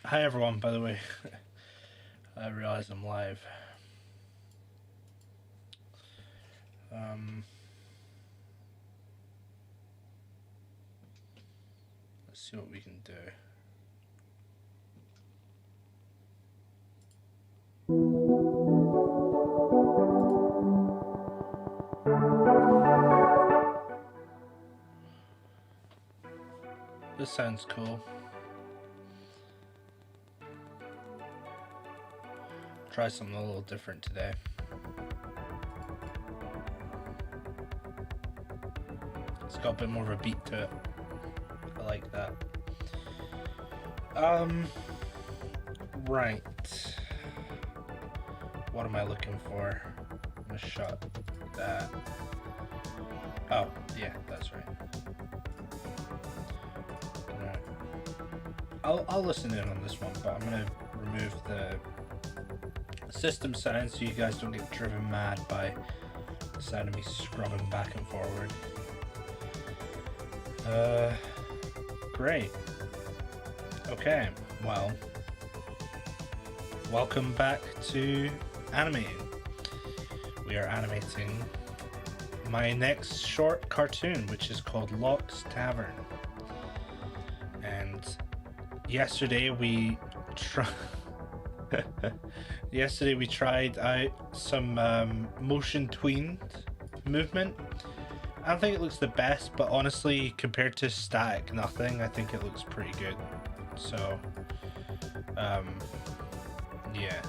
Hi everyone, by the way. I realize I'm live. Let's see what we can do. This sounds cool. Try something a little different today. It's got a bit more of a beat to it. I like that. Right. What am I looking for? I'm gonna shut that. Oh, yeah, that's right. I'll listen in on this one, but I'm gonna remove the system sound so you guys don't get driven mad by the sound of me scrubbing back and forward. Great. Okay, well, welcome back to animating. We are animating my next short cartoon, which is called Locke's Tavern. And yesterday we tried out some motion tweened movement. I don't think it looks the best, but honestly, compared to static nothing, I think it looks pretty good. So, yeah.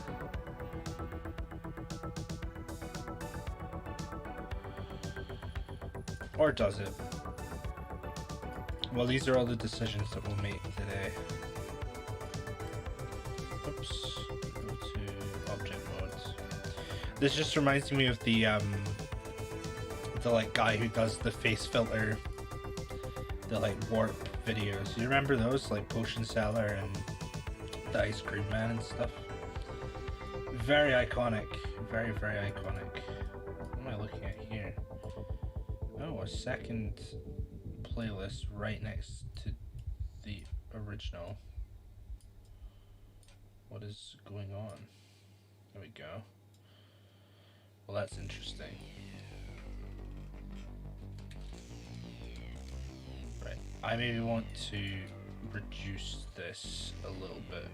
Or does it? Well, these are all the decisions that we'll make today. Oops. Go to object modes. This just reminds me of the like guy who does the face filter, the like warp videos. You remember those, like Potion Seller and the Ice Cream Man and stuff? Very iconic. Very, very iconic. What am I looking at here? Oh, a second playlist right next to the original. What is going on? There we go. Well, that's interesting. Right, I maybe want to reduce this a little bit.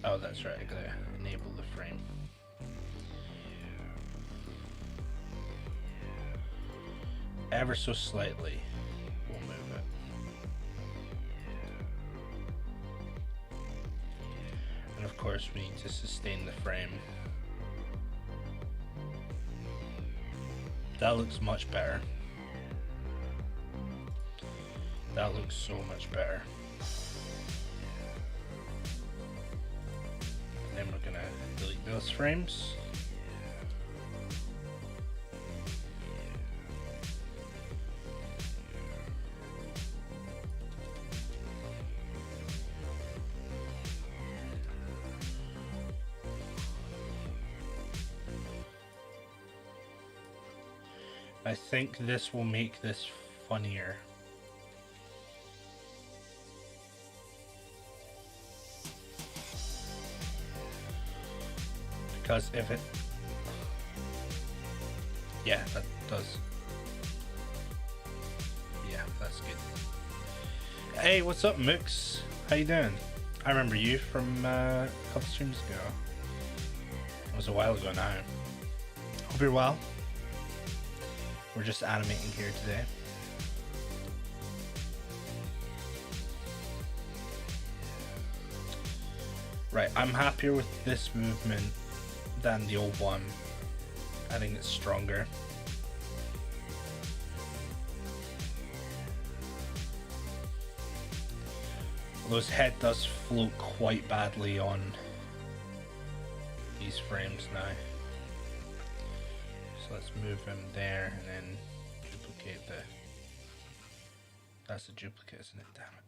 Oh, that's right, I gotta enable the frame. Ever so slightly, we'll move it. And of course, we need to sustain the frame. That looks much better. That looks so much better. And then we're gonna delete those frames. I think this will make this funnier. Because if it... Yeah, that does. Yeah, that's good. Hey, what's up, Mooks? How you doing? I remember you from a couple streams ago. It was a while ago now. Hope you're well. We're just animating here today. Right, I'm happier with this movement than the old one. I think it's stronger. Although his head does float quite badly on these frames now. So let's move him there and then duplicate the... That's a duplicate, isn't it? Damn it.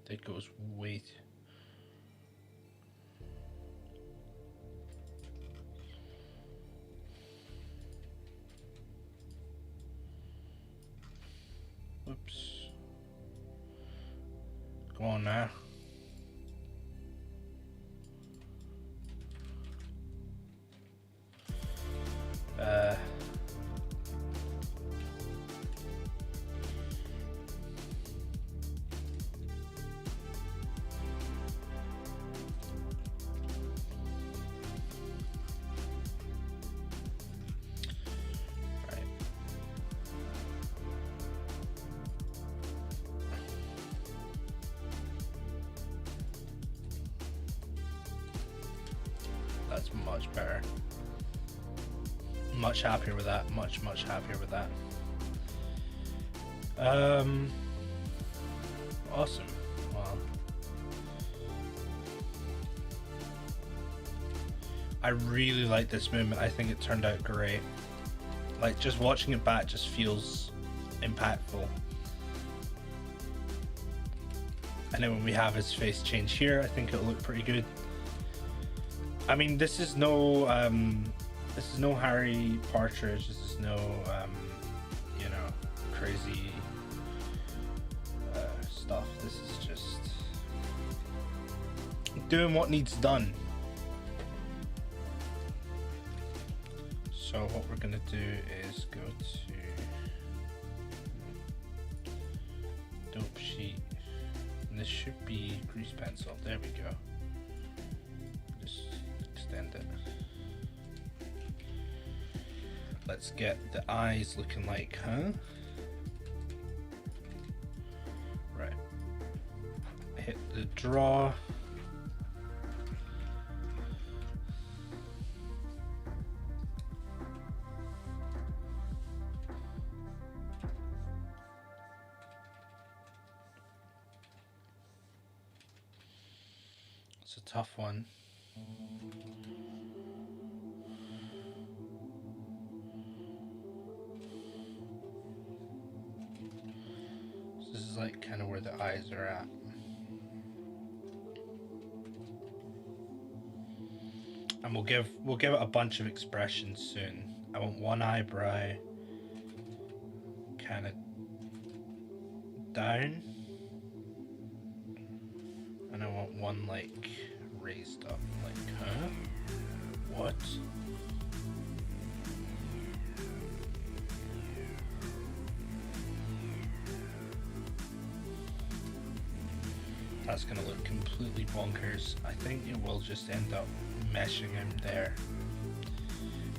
It goes way too... Whoops. Go on now. That's much better. Much happier with that. Much happier with that. Awesome. Well, I really like this movement. I think it turned out great. Like, just watching it back just feels impactful. And then when we have his face change here, I think it'll look pretty good. I mean, this is no Harry Partridge. This is no, you know, crazy stuff. This is just doing what needs done. So what we're gonna do is go to dope sheet, and this should be grease pencil. There we go. Just extend it. Let's get the eyes looking like, huh? Right. Hit the draw. It's a tough one. This is like kind of where the eyes are at. And we'll give it a bunch of expressions soon. I want one eyebrow kind of down, and I want one like raised up, like, huh? What? That's gonna look completely bonkers. I think it will just end up meshing him there,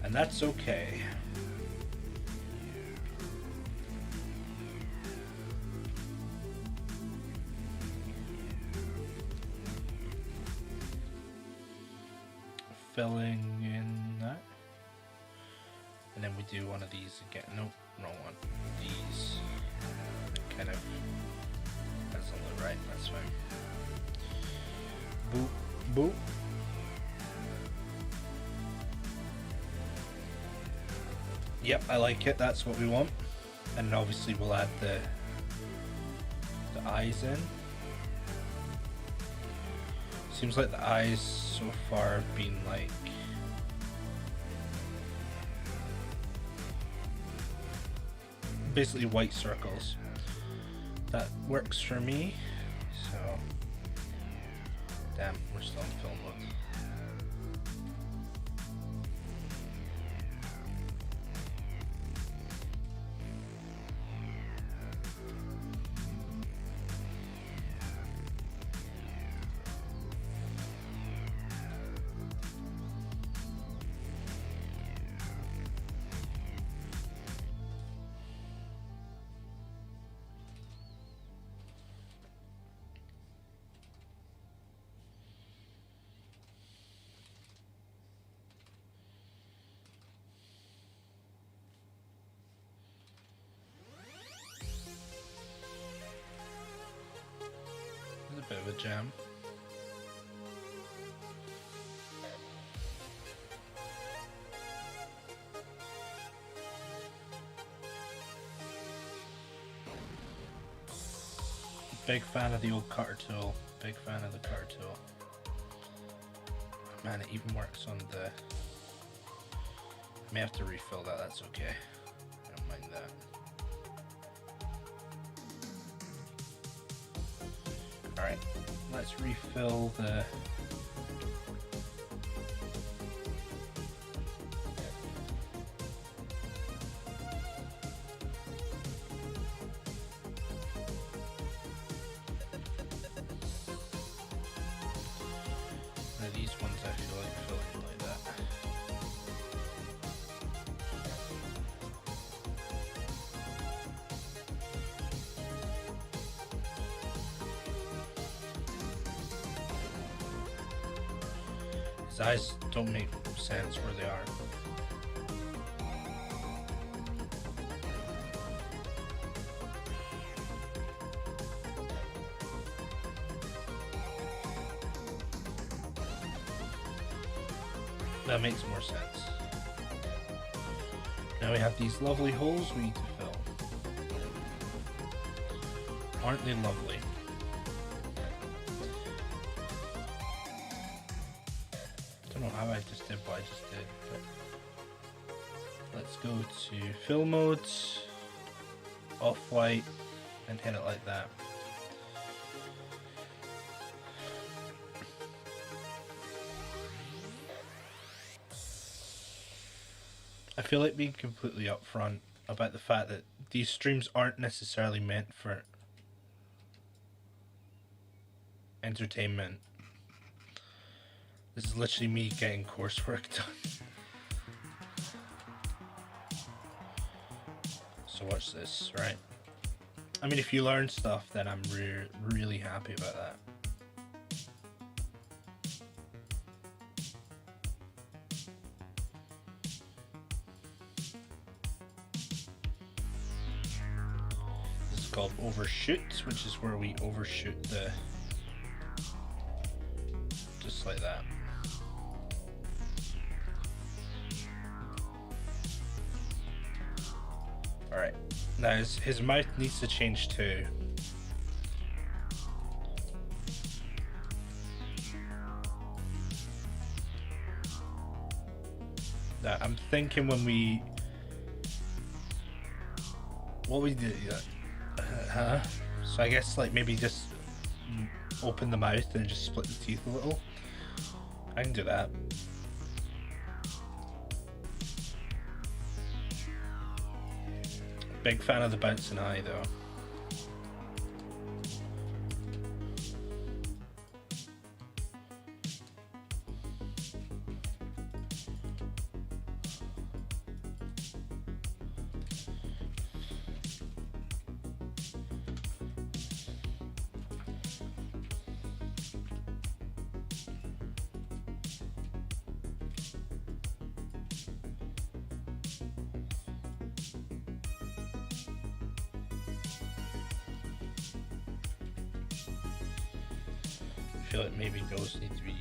and that's okay. Filling in that, and then we do one of these again. Nope, wrong one. These kind of, that's on the right, that's fine. Boop, boop. Yep, I like it, that's what we want. And obviously we'll add the eyes in. Seems like the eyes so far have been like basically white circles. That works for me. So, damn, we're still in film mode. Bit of a jam. Big fan of the old cutter tool. Big fan of the cutter tool. Man, it even works on the... I may have to refill that, that's okay. I don't mind that. Alright, let's refill the... Now these ones I feel like filling like that. His eyes don't make sense where they are. That makes more sense. Now we have these lovely holes we need to fill. Aren't they lovely? Don't know how I just did what I just did, but let's go to fill mode, off-white, and hit it like that. I feel like being completely upfront about the fact that these streams aren't necessarily meant for entertainment. This is literally me getting coursework done. So watch this, right? I mean, if you learn stuff, then I'm really happy about that. Called overshoot, which is where we overshoot the, just like that. All right, now his mouth needs to change too. That I'm thinking when we, what we did. So I guess like maybe just open the mouth and just split the teeth a little. I can do that. Big fan of the bouncing eye though. I feel like maybe those need to be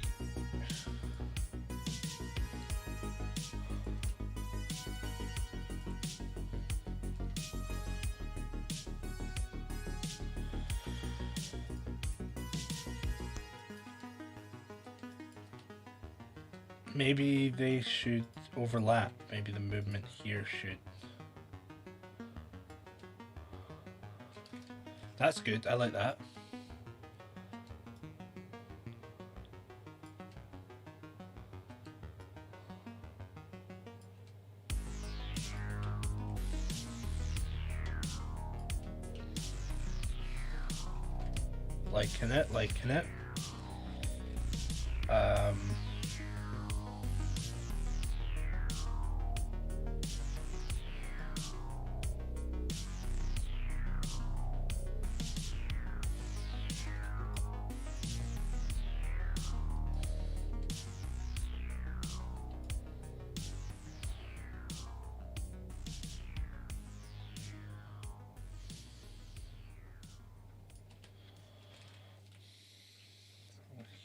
maybe they should overlap. Maybe the movement here should. That's good. I like that. Liking it.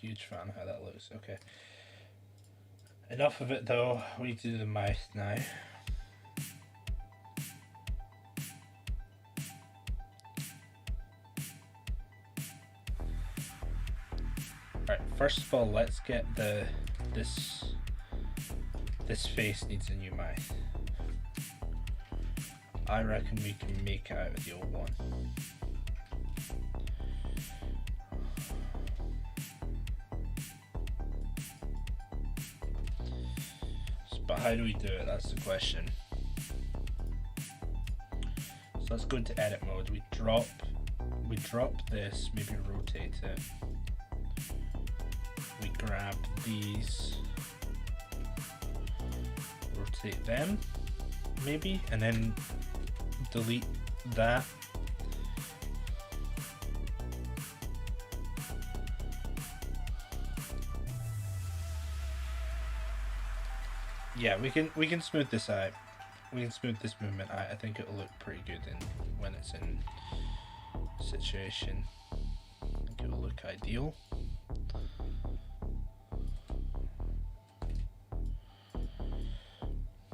Huge fan of how that looks. Okay. Enough of it though. We need to do the mouth now. first of all, let's get this face needs a new mouth. I reckon we can make it out of the old one. But how do we do it? That's the question. So let's go into edit mode. We drop this, maybe rotate it. We grab these, rotate them, maybe, and then delete that. Yeah, we can smooth this out. We can smooth this movement out. I think it'll look pretty good when it's in situation. I think it'll look ideal.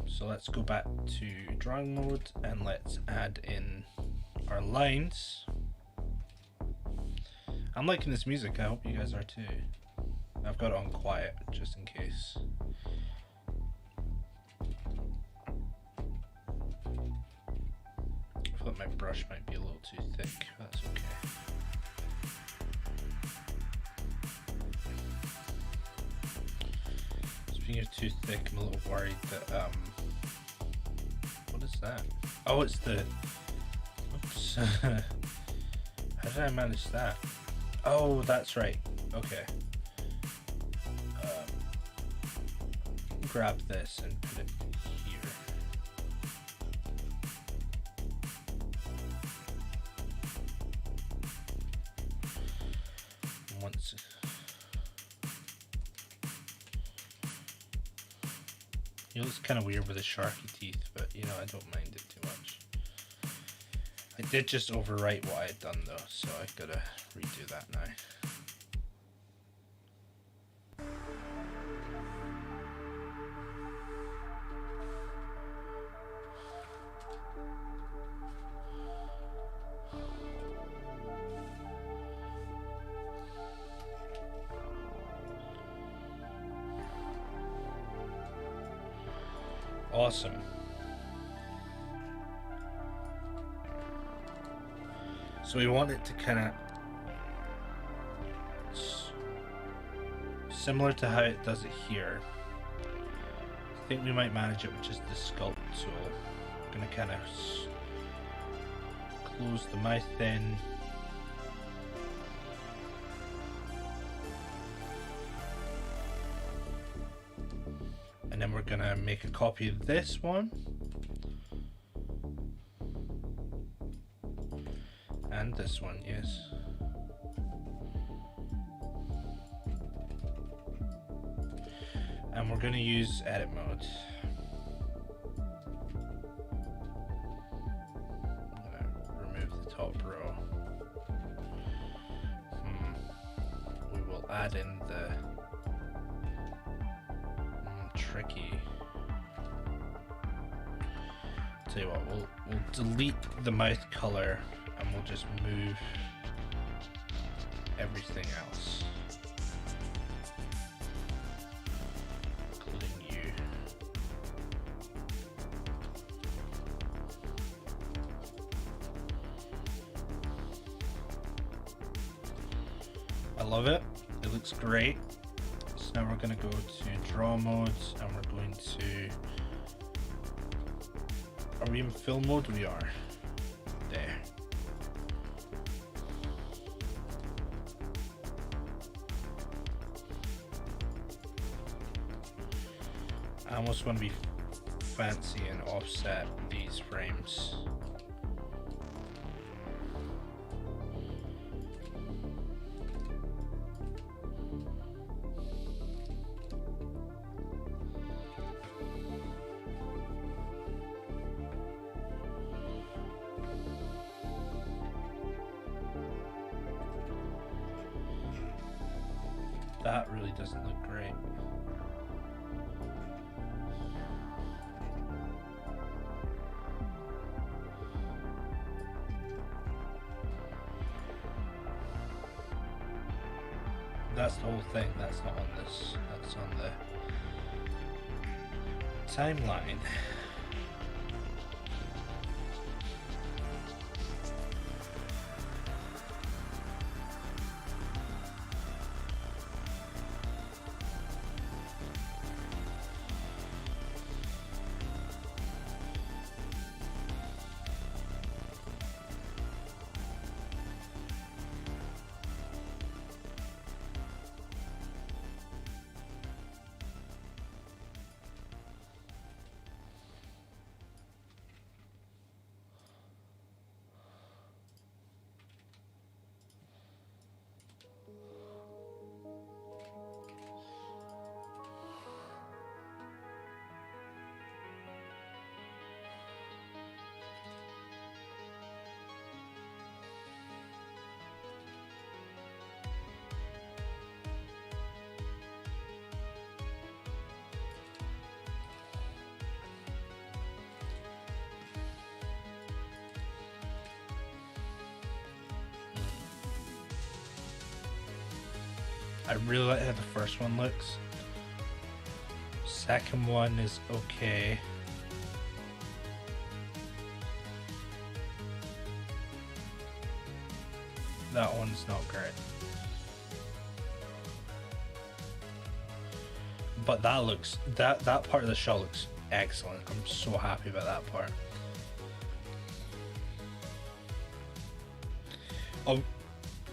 So let's go back to drawing mode and let's add in our lines. I'm liking this music. I hope you guys are too. I've got it on quiet just in case. I feel like my brush might be a little too thick. That's okay. Speaking of too thick, I'm a little worried that what is that? Oh, it's the, oops. How did I manage that? Oh, that's right. Okay. Grab this and put it here. Once. It looks kind of weird with the sharky teeth, but you know, I don't mind it too much. I did just overwrite what I had done though, so I gotta redo that now. Awesome. So we want it to kind of similar to how it does it here. I think we might manage it with just the sculpt tool. I'm gonna kind of close the mouth in. And then we're gonna make a copy of this one. And this one, yes. And we're gonna use edit mode. I'm gonna remove the top row. We will add in the tricky. Tell you what, we'll delete the mouth color and we'll just move everything else, including you. I love it. It looks great. So now we're going to go to draw modes and we're going to, are we in fill mode? We are. There. I almost want to be fancy and offset these frames. That really doesn't look great. that's the whole thing. That's not on this. That's on the timeline. I really like how the first one looks. Second one is okay. That one's not great. But that looks, that part of the shot looks excellent. I'm so happy about that part.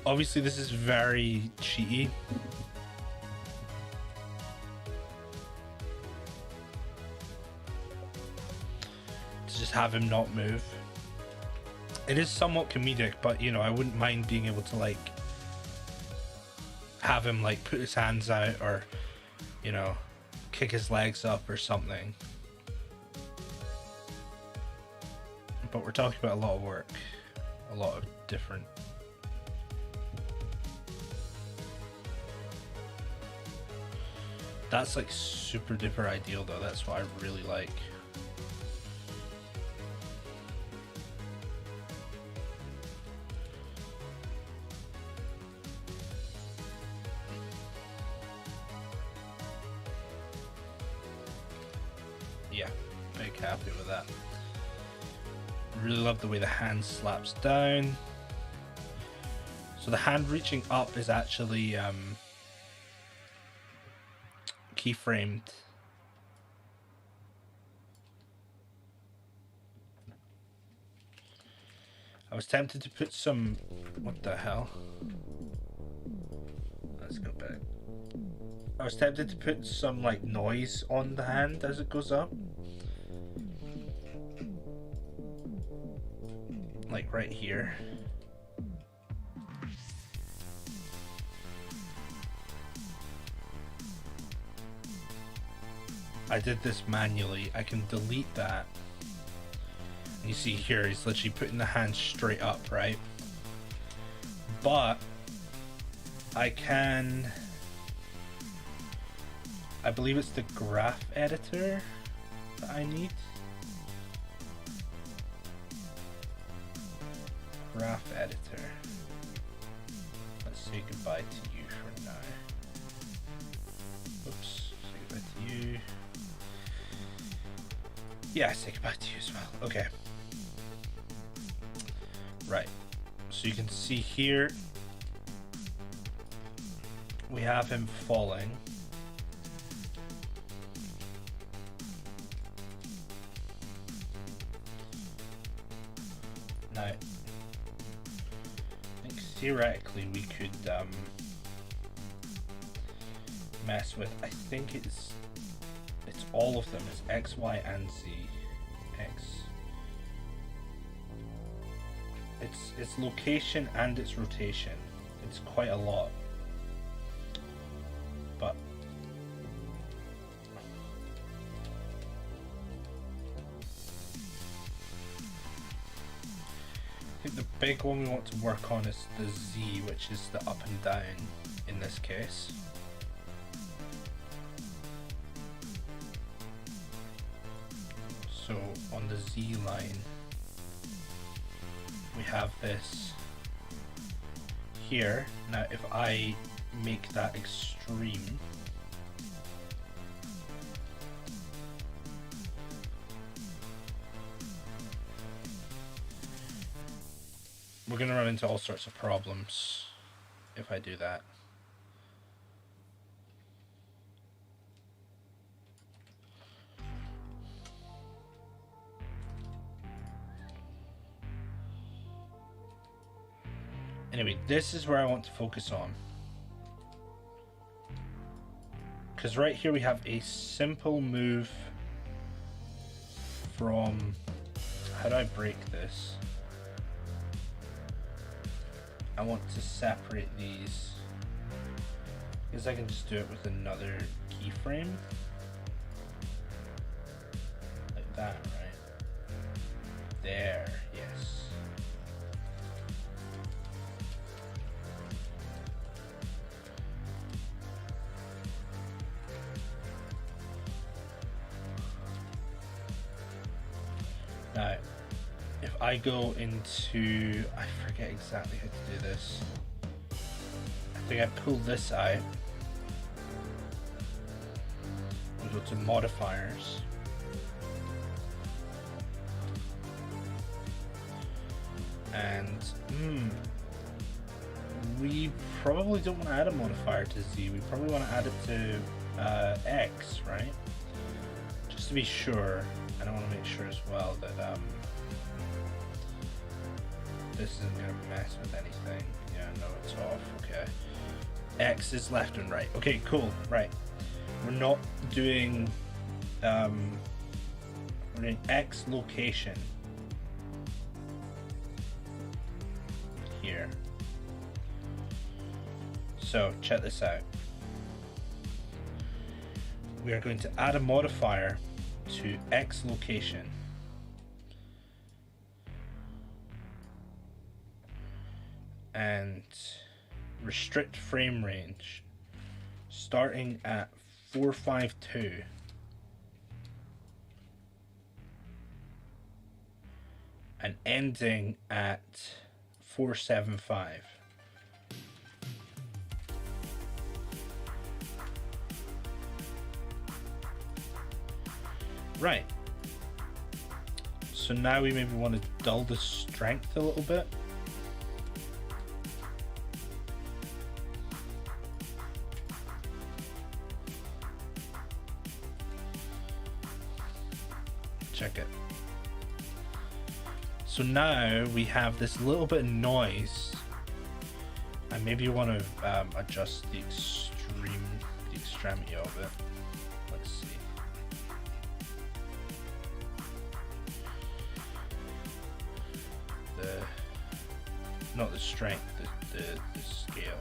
Obviously this is very cheaty. To just have him not move. It is somewhat comedic, but you know, I wouldn't mind being able to like have him like put his hands out or, you know, kick his legs up or something. But we're talking about a lot of work, a lot of different. That's like super duper ideal though. That's what I really like. Yeah, big happy with that. Really love the way the hand slaps down. So the hand reaching up is actually keyframed. I was tempted to put some, what the hell? Let's go back. I was tempted to put some like noise on the hand as it goes up. Like right here. I did this manually. I can delete that. And you see here, he's literally putting the hand straight up, right? But I can, I believe it's the graph editor that I need. Graph editor. Let's say goodbye to you for now. Oops, say goodbye to you. Yeah, say goodbye to you as well. Okay. Right. So you can see here we have him falling. Now, I think theoretically we could mess with, I think it's all of them. It's X, Y, and Z. X. It's location and its rotation. It's quite a lot. But I think the big one we want to work on is the Z, which is the up and down in this case. So on the Z line, we have this here. Now if I make that extreme. We're gonna run into all sorts of problems if I do that. Anyway, this is where I want to focus on. Because right here we have a simple move from... How do I break this? I want to separate these. Because I can just do it with another keyframe. Like that, right? There, yes. Now, if I go into, I forget exactly how to do this. I think I pull this out. We'll go to modifiers. And, we probably don't want to add a modifier to Z. We probably want to add it to X, right? Just to be sure. And I want to make sure as well that this isn't going to mess with anything. Yeah, no, it's off. Okay. X is left and right. Okay, cool. Right. We're not doing we're doing X location here. So check this out. We are going to add a modifier to X location. And restrict frame range starting at 452 and ending at 475. Right. So now we maybe want to dull the strength a little bit. Check it. So now we have this little bit of noise, and maybe you want to adjust the extremity of it. Let's see. Not the strength, the scale.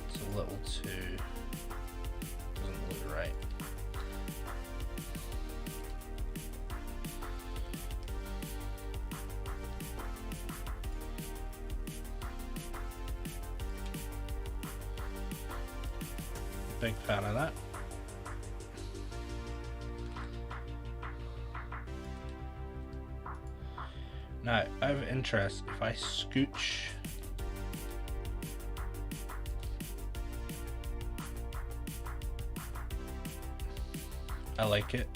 It's a little too, doesn't look right. Big fan of that. Now, out of interest, if I scooch I like it.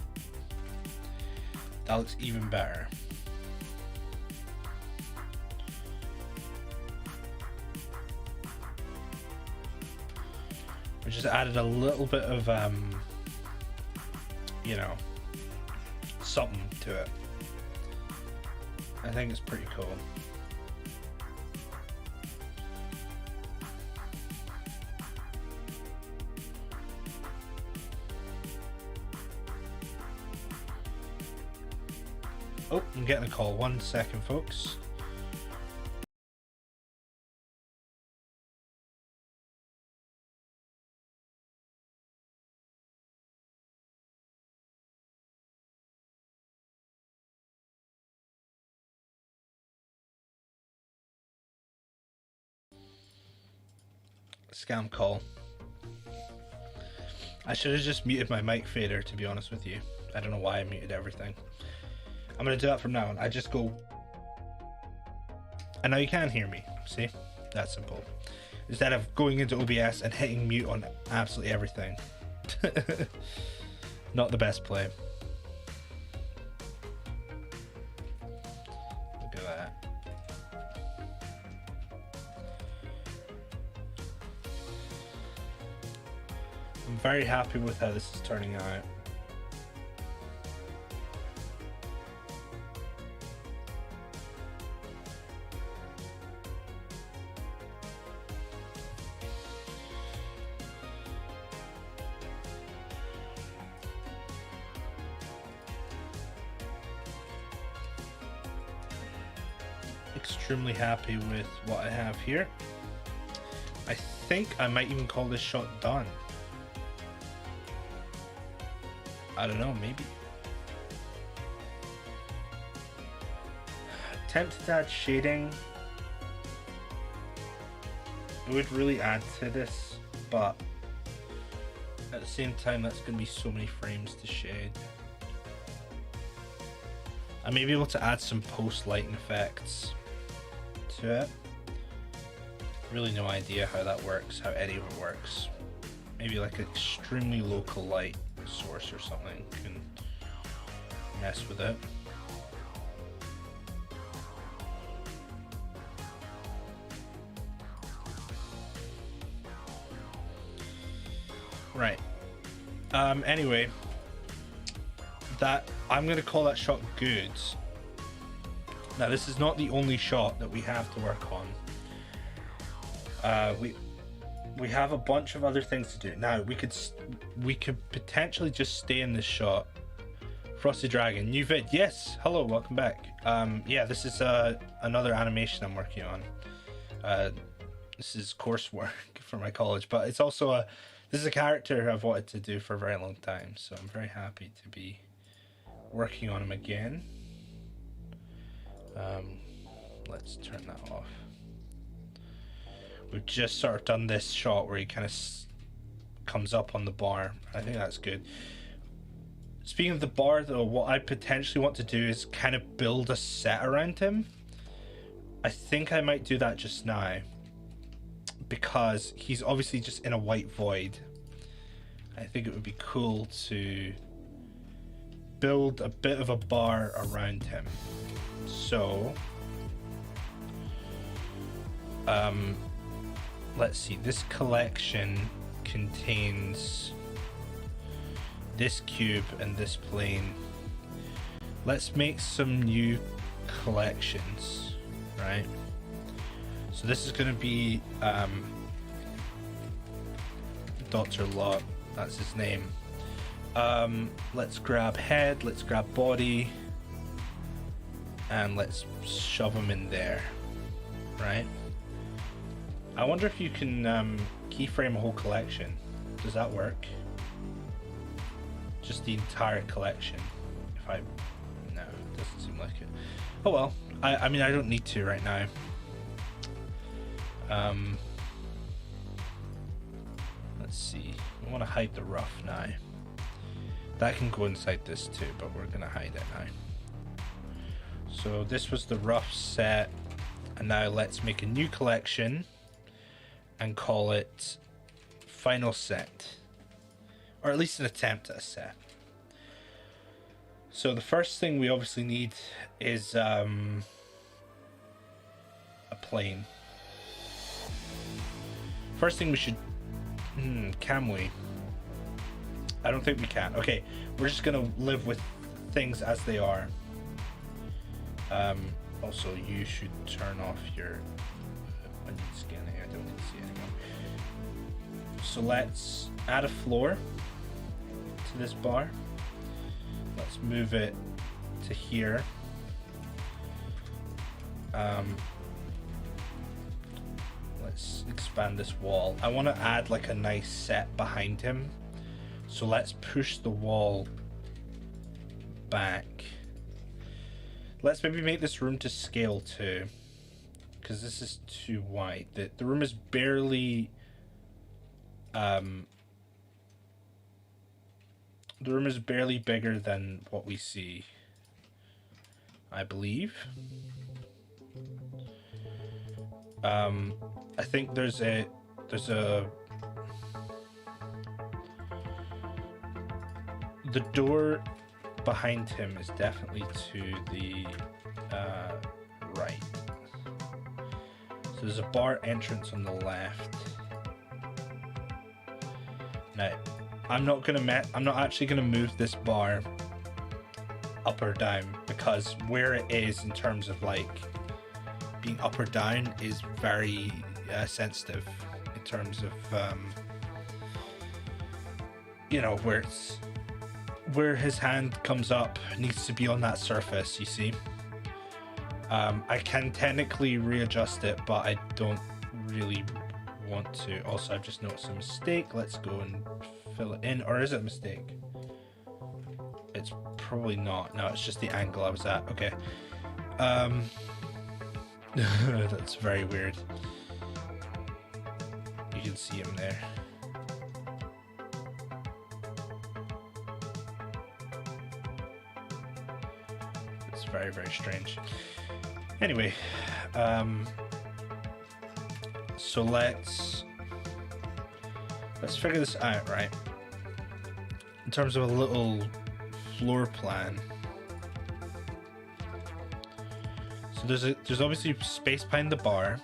That looks even better. We just added a little bit of you know, something to it. I think it's pretty cool. Oh, I'm getting a call. 1 second, folks. Scam call. I should have just muted my mic fader, to be honest with you. I don't know why I muted everything. I'm gonna do that from now on. I just go And now you can hear me. See? That's simple. Instead of going into OBS and hitting mute on absolutely everything. Not the best play. Look at that. I'm very happy with how this is turning out. Extremely happy with what I have here. I think I might even call this shot done. I don't know, maybe. Tempted to add shading. It would really add to this, but at the same time that's going to be so many frames to shade. I may be able to add some post lighting effects to it. Really no idea how that works, how any of it works. Maybe like an extremely local light source or something can mess with it. Right. Anyway, that I'm gonna call that shot good. Now this is not the only shot that we have to work on. We have a bunch of other things to do. Now we could potentially just stay in this shot. Frosty Dragon, new vid. Yes, hello, welcome back. Yeah, this is another animation I'm working on. This is coursework for my college, but it's also this is a character I've wanted to do for a very long time, so I'm very happy to be working on him again. Let's turn that off. We've just sort of done this shot where he kind of comes up on the bar. I think that's good. Speaking of the bar though, what I potentially want to do is kind of build a set around him. I think I might do that just now, because he's obviously just in a white void. I think it would be cool to build a bit of a bar around him. So let's see, this collection contains this cube and this plane. Let's make some new collections, right? So this is going to be Dr. Lot, that's his name. Let's grab head, let's grab body, and let's shove him in there, right? I wonder if you can keyframe a whole collection. Does that work? Just the entire collection. No, it doesn't seem like it. Oh well, I mean I don't need to right now. Let's see, we want to hide the rough now. That can go inside this too, but we're gonna hide it now. So this was the rough set, and now let's make a new collection and call it final set, or at least an attempt at a set. So the first thing we obviously need is a plane. First thing we should can we? I don't think we can. Okay, we're just gonna live with things as they are. Also, you should turn off your when you scan it. I don't need to see anymore. So let's add a floor to this bar. Let's move it to here. Let's expand this wall. I want to add like a nice set behind him. So let's push the wall back. Let's maybe make this room to scale too, because this is too wide. The room is barely the room is barely bigger than what we see, I believe. I think there's a the door behind him is definitely to the right. So there's a bar entrance on the left. Now, I'm not actually gonna move this bar up or down, because where it is in terms of like being up or down is very sensitive in terms of you know, where his hand comes up needs to be on that surface, you see. I can technically readjust it, but I don't really want to. Also, I've just noticed a mistake. Let's go and fill it in. Or is it a mistake? It's probably not. No, it's just the angle I was at. Okay. That's very weird. You can see him there. It's very, very strange. Anyway, so let's figure this out, right? In terms of a little floor plan. So there's obviously space behind the bar.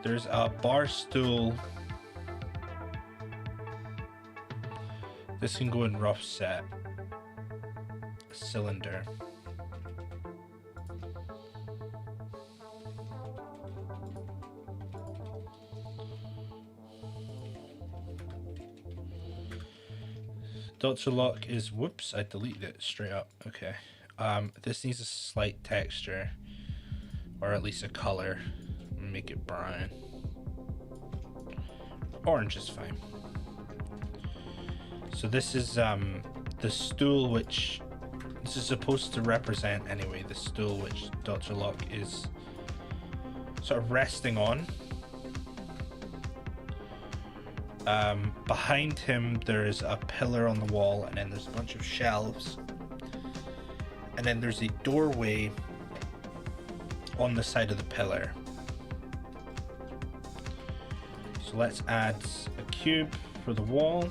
There's a bar stool. This can go in rough set. A cylinder. Dr. Lock is, whoops, I deleted it straight up. Okay. This needs a slight texture, or at least a color. Make it brown. Orange is fine. So this is the stool, which this is supposed to represent anyway, the stool which Dr. Lock is sort of resting on. Behind him there's a pillar on the wall, and then there's a bunch of shelves, and then there's a doorway on the side of the pillar. So let's add a cube for the wall.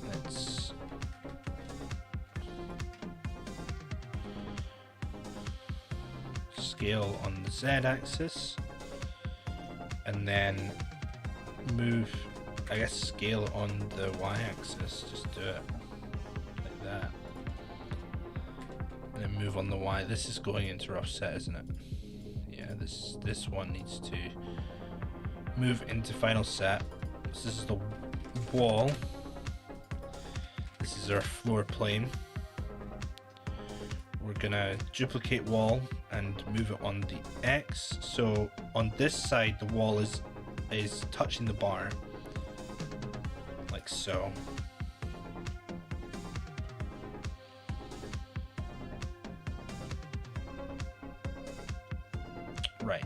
Let's scale on the Z-axis. And then move, I guess, scale on the Y-axis. Just do it like that. And then move on the Y. This is going into rough set, isn't it? Yeah, this one needs to move into final set. So this is the wall. This is our floor plane. We're gonna duplicate wall and move it on the X. So on this side, the wall is touching the bar, like so. Right.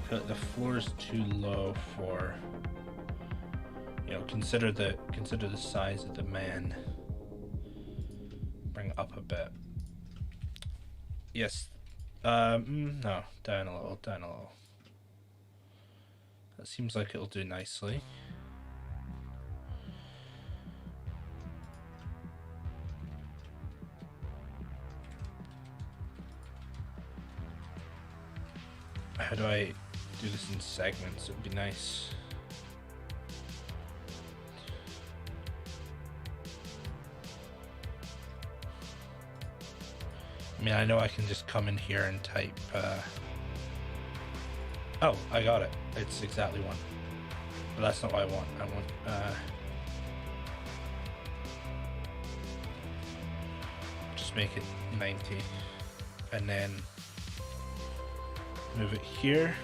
The floor is too low for, you know, consider the size of the man. Bring it up a bit. Yes. No, down a little, down a little. That seems like it'll do nicely. How do I do this in segments? It would be nice. I mean, I know I can just come in here and type, oh, I got it. It's exactly one. But that's not what I want. I want, just make it 90. And then move it here.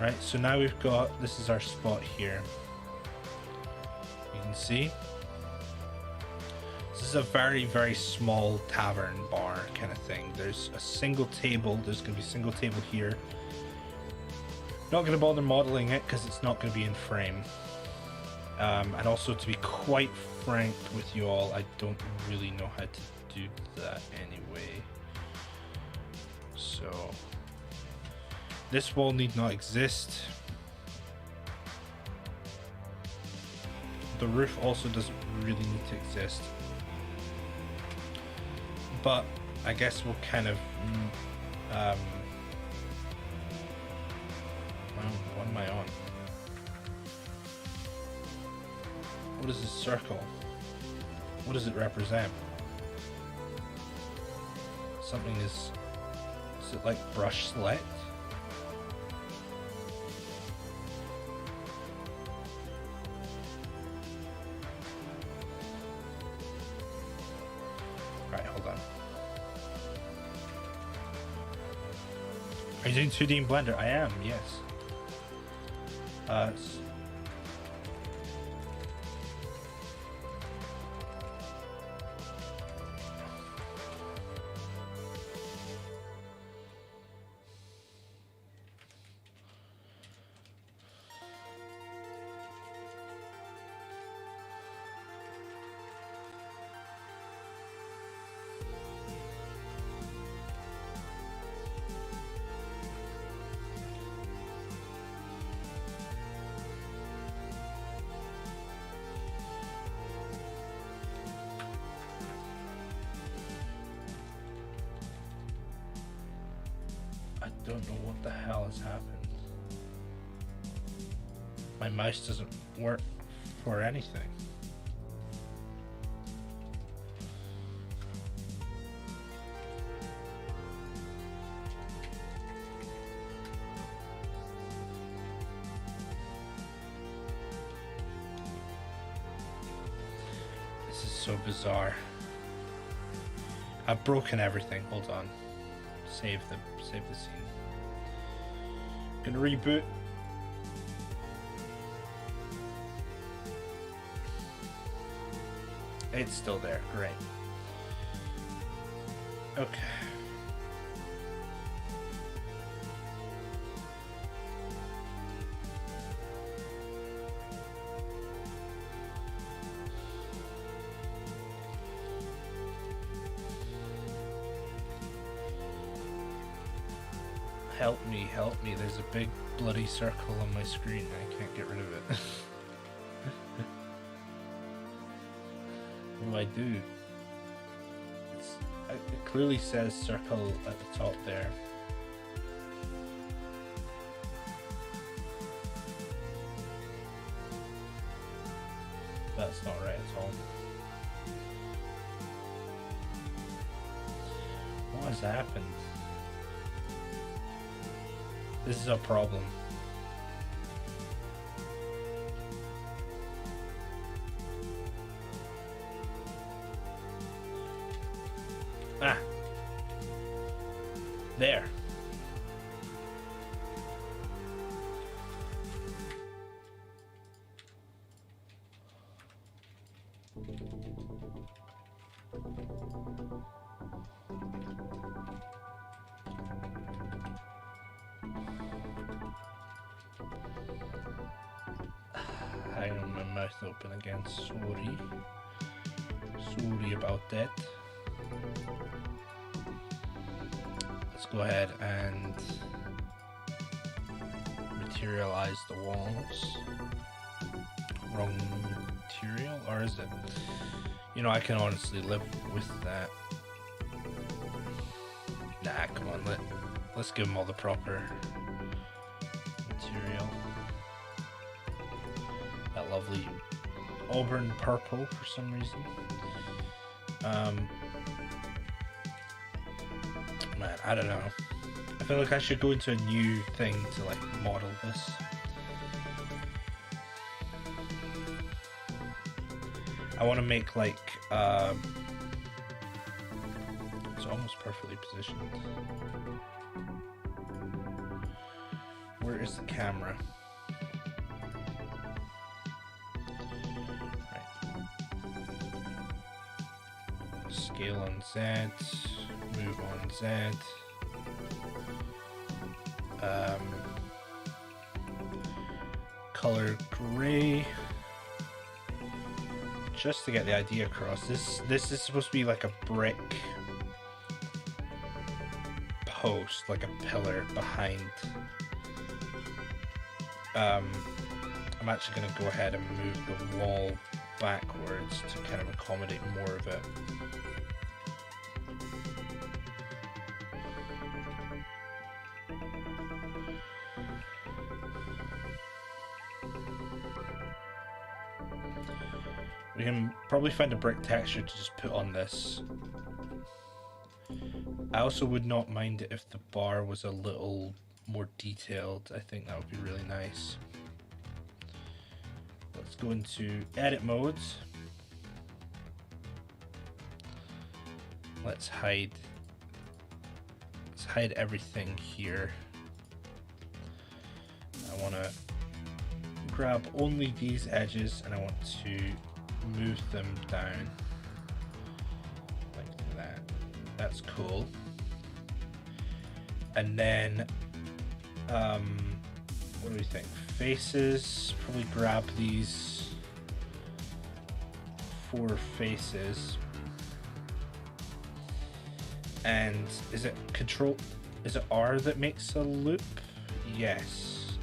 Right, so now we've got, this is our spot here. You can see. This is a very, very small tavern bar kind of thing. There's a single table. There's going to be a single table here. Not going to bother modeling it because it's not going to be in frame. And also, to be quite frank with you all, I don't really know how to do that anyway. So this wall need not exist. The roof also doesn't really need to exist. But I guess we'll kind of what am I on? What is this circle? What does it represent? Something is it like brush select? Right, hold on. Are you doing 2D in Blender? I am, yes. I don't know what the hell has happened. My mouse doesn't work for anything. This is so bizarre. I've broken everything. Hold on. Save the scene. Gonna reboot. It's still there. Great. Okay. Help me, there's a big bloody circle on my screen. I can't get rid of it. What do I do? It clearly says circle at the top there. That's not right at all. What has happened? This is a problem. Ah. There. I have my mouth open again. Sorry about that. Let's go ahead and materialize the walls. Wrong material, or is it? You know, I can honestly live with that. Nah, come on, let's give them all the proper material. That lovely auburn purple for some reason. Man, I don't know. I feel like I should go into a new thing to like model this. I want to make like it's almost perfectly positioned. Where is the camera? Scale on Z, move on Z. Color gray. just to get the idea across, this is supposed to be like a brick post, like a pillar behind. I'm actually going to go ahead and move the wall backwards to kind of accommodate more of it. We can probably find a brick texture to just put on this. I also would not mind it if the bar was a little more detailed. I think that would be really nice. Let's go into edit modes. Let's hide everything here. I want to grab only these edges and I want to move them down like that. That's cool. And then what do we think? Faces, probably grab these 4 faces. And is it R that makes a loop? Yes.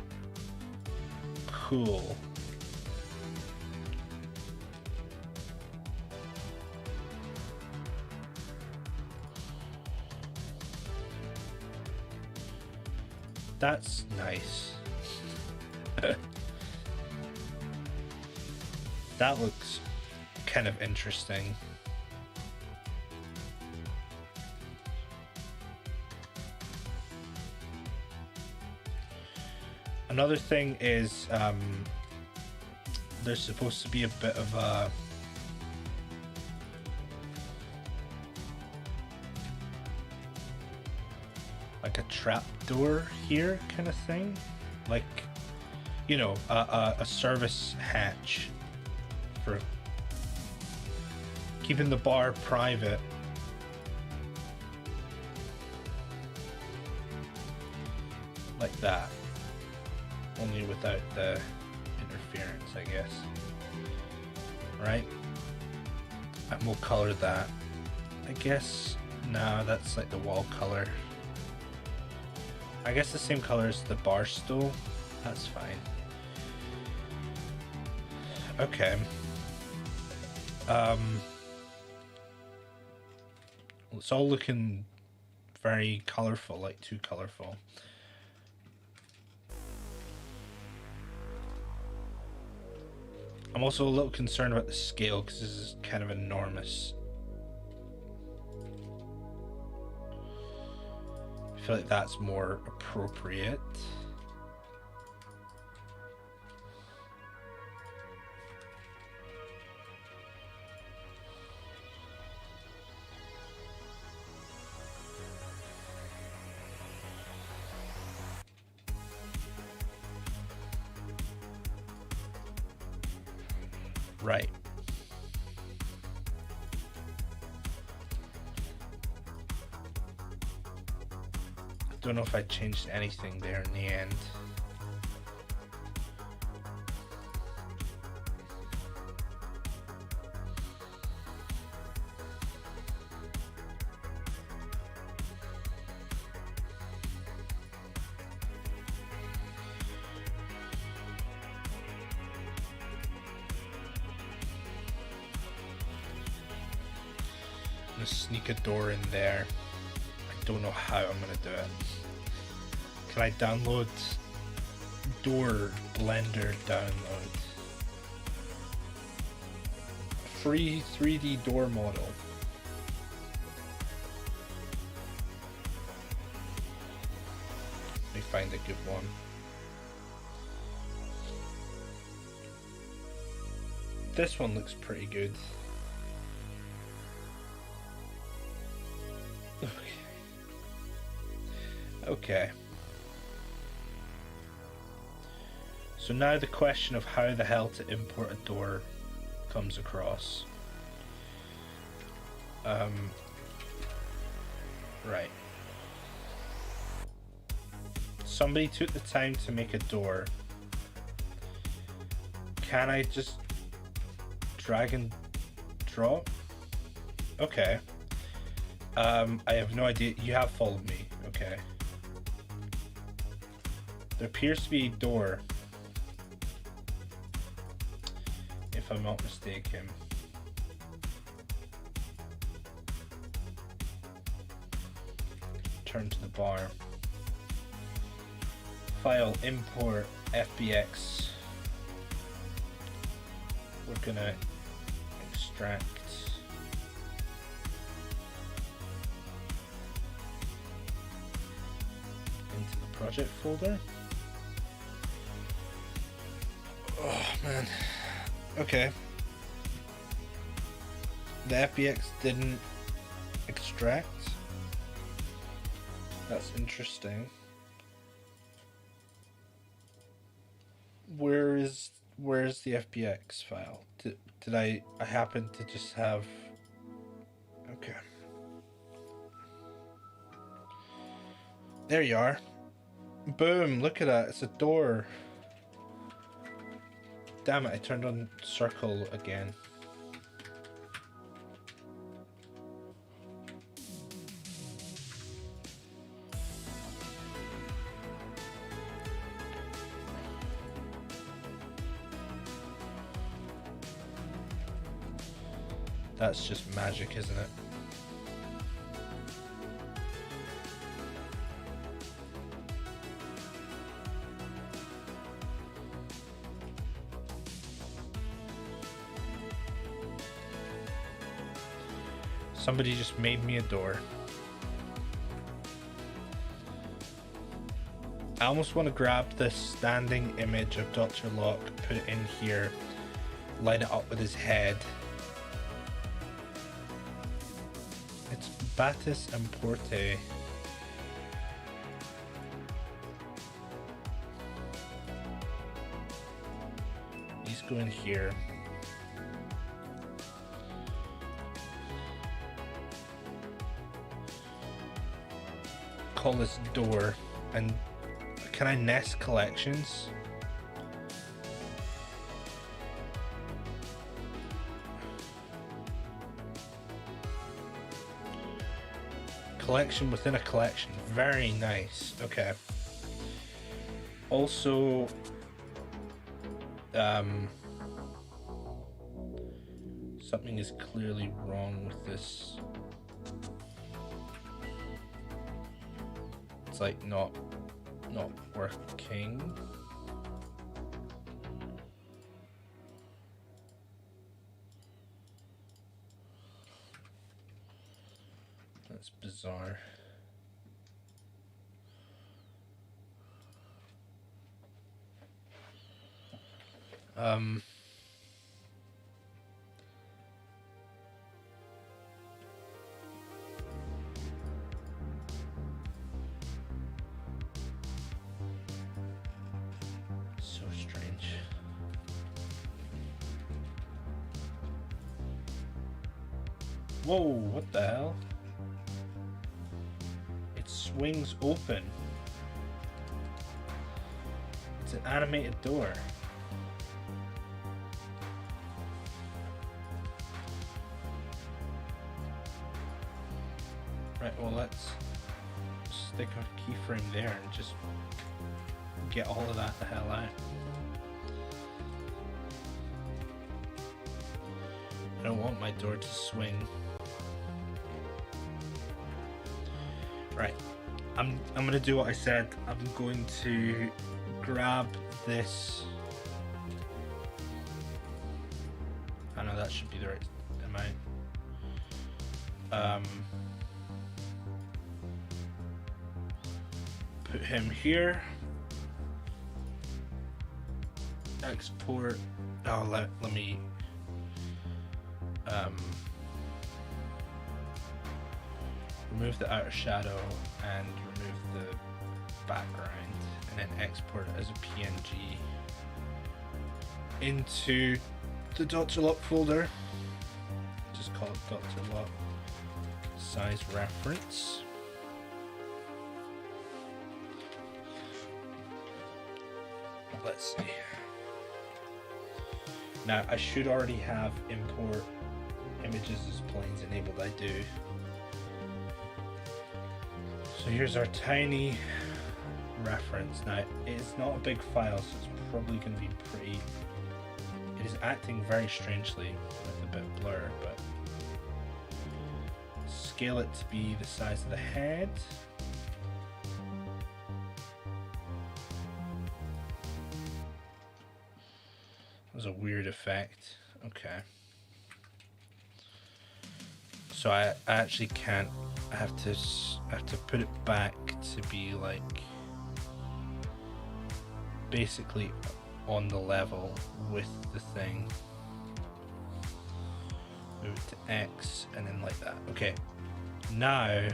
Cool. That's nice. That looks kind of interesting. Another thing is there's supposed to be a bit of a like a trap door here kind of thing, like, you know, a service hatch for keeping the bar private. Like that, only without the interference, I guess. Right? And we'll color that. I guess, no, that's like the wall color. I guess the same color as the bar stool. That's fine. Okay. It's all looking very colorful, like too colorful. I'm also a little concerned about the scale because this is kind of enormous. I feel like that's more appropriate. Right. Don't know if I changed anything there in the end. I'm gonna sneak a door in there. I don't know how I'm gonna do it. Can I download door blender download? Free 3D door model. Let me find a good one. This one looks pretty good. Okay. So now the question of how the hell to import a door comes across. Right. Somebody took the time to make a door. Can I just drag and drop. Okay. I have no idea. You have followed me. Okay. There appears to be a door, if I'm not mistaken. Turn to the bar. File, import, FBX. We're gonna extract. Into the project folder. Oh man. Okay. The FBX didn't extract. That's interesting. Where's the FBX file? Did I happen to just have... Okay. There you are. Boom, look at that. It's a door. Damn it, I turned on circle again. That's just magic, isn't it? Somebody just made me a door. I almost want to grab this standing image of Dr. Locke, put it in here, line it up with his head. It's Batis and Porte. These go in here. Call this door, and can I nest collections? Collection within a collection. Very nice. Okay. Also, something is clearly wrong with this. It's like not working. That's bizarre. So strange. Whoa, what the hell? It swings open. It's an animated door. Right, well, let's stick a keyframe there and just get all of that the hell out. I don't want my door to swing. Right, I'm gonna do what I said. I'm going to grab this. I know that should be the right amount. Put him here. Export. Oh, let me. Remove the outer shadow and remove the background, and then export it as a PNG into the Dr. Locke folder. Just call it Dr. Locke size reference. Let's see. Now I should already have import images as planes enabled, I do. So here's our tiny reference. Now, it's not a big file, so it's probably going to be pretty... It is acting very strangely with a bit of blur, but... Scale it to be the size of the head. That was a weird effect. Okay. So I actually can't. I have to put it back to be like basically on the level with the thing. Move it to X and then like that. Okay. Now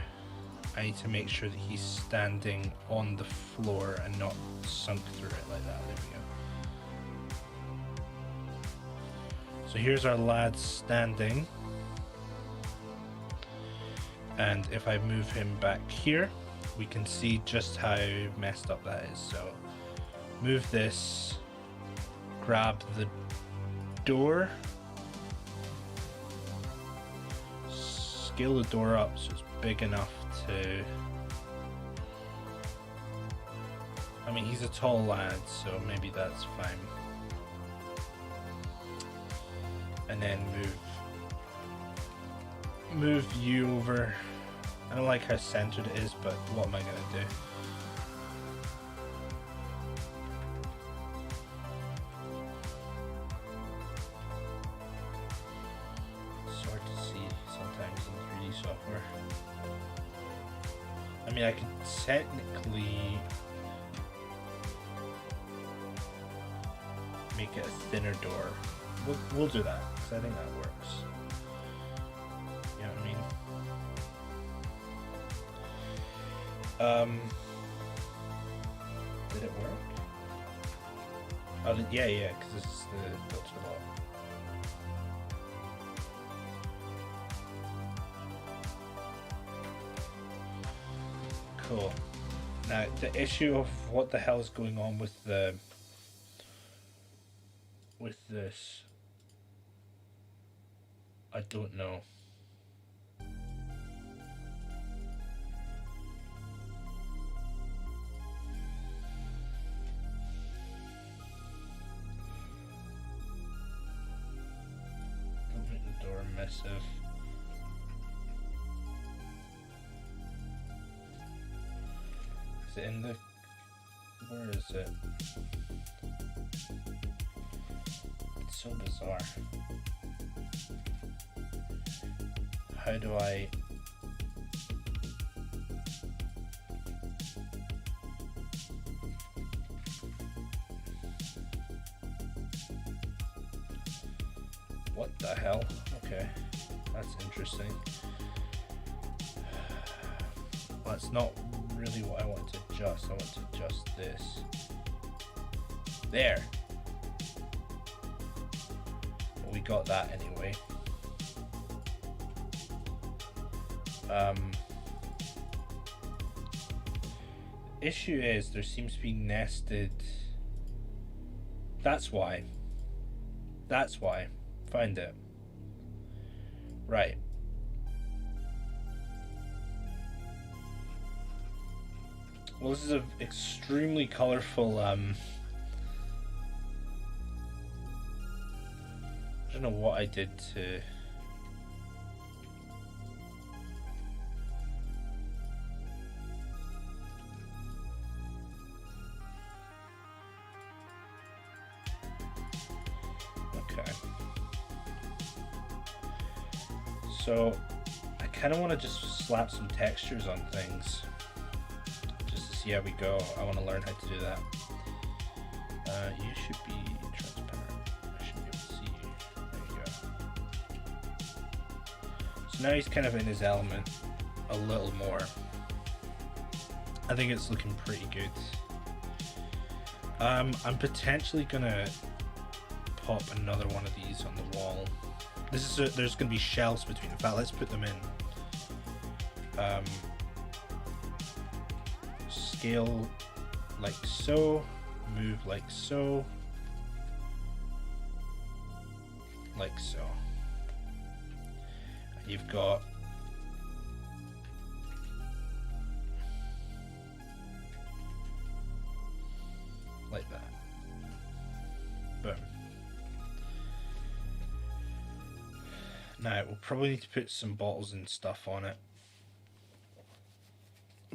I need to make sure that he's standing on the floor and not sunk through it like that. There we go. So here's our lad standing. And if I move him back here, we can see just how messed up that is. So move this, grab the door, scale the door up so it's big enough to... I mean, he's a tall lad, so maybe that's fine. And then move you over. I don't like how centered it is, but what am I gonna do? It's hard to see sometimes in 3D software. I mean, I could technically make it a thinner door. We'll do that, because I think that works. You know what I mean? Did it work? Oh, yeah, because this is the filter lock. Cool. Now, the issue of what the hell is going on with this, I don't know. Don't make the door massive. Is it in the... Where is it? It's so bizarre. How do I... What the hell? Okay, that's interesting. Well, that's not really what I want to adjust. I want to adjust this. There! Well, we got that anyway. Issue is there seems to be nested. That's why. Find it. Right. Well, this is an extremely colorful I don't know what I did to... Okay. So, I kind of want to just slap some textures on things. Just to see how we go. I want to learn how to do that. You should be transparent. I should be able to see you. There you go. So now he's kind of in his element a little more. I think it's looking pretty good. I'm potentially gonna pop another one of these on the wall. There's gonna be shelves between. In fact, let's put them in. Scale like so, move like so, like so. you've got like that. Boom. Now we'll probably need to put some bottles and stuff on it,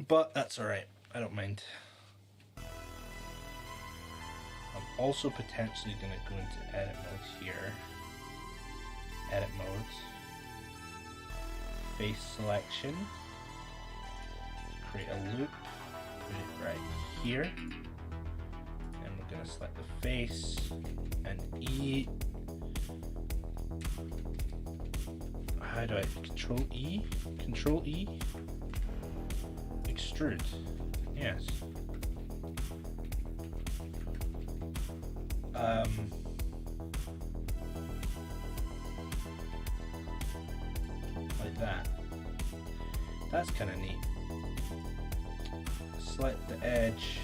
but that's alright, I don't mind. I'm also potentially going to go into edit mode here. Edit modes. Face selection. Create a loop. Put it right here. And we're going to select the face and E. How do I control E? Control E? Extrude. Yes. Like that. That's kind of neat. Select the edge.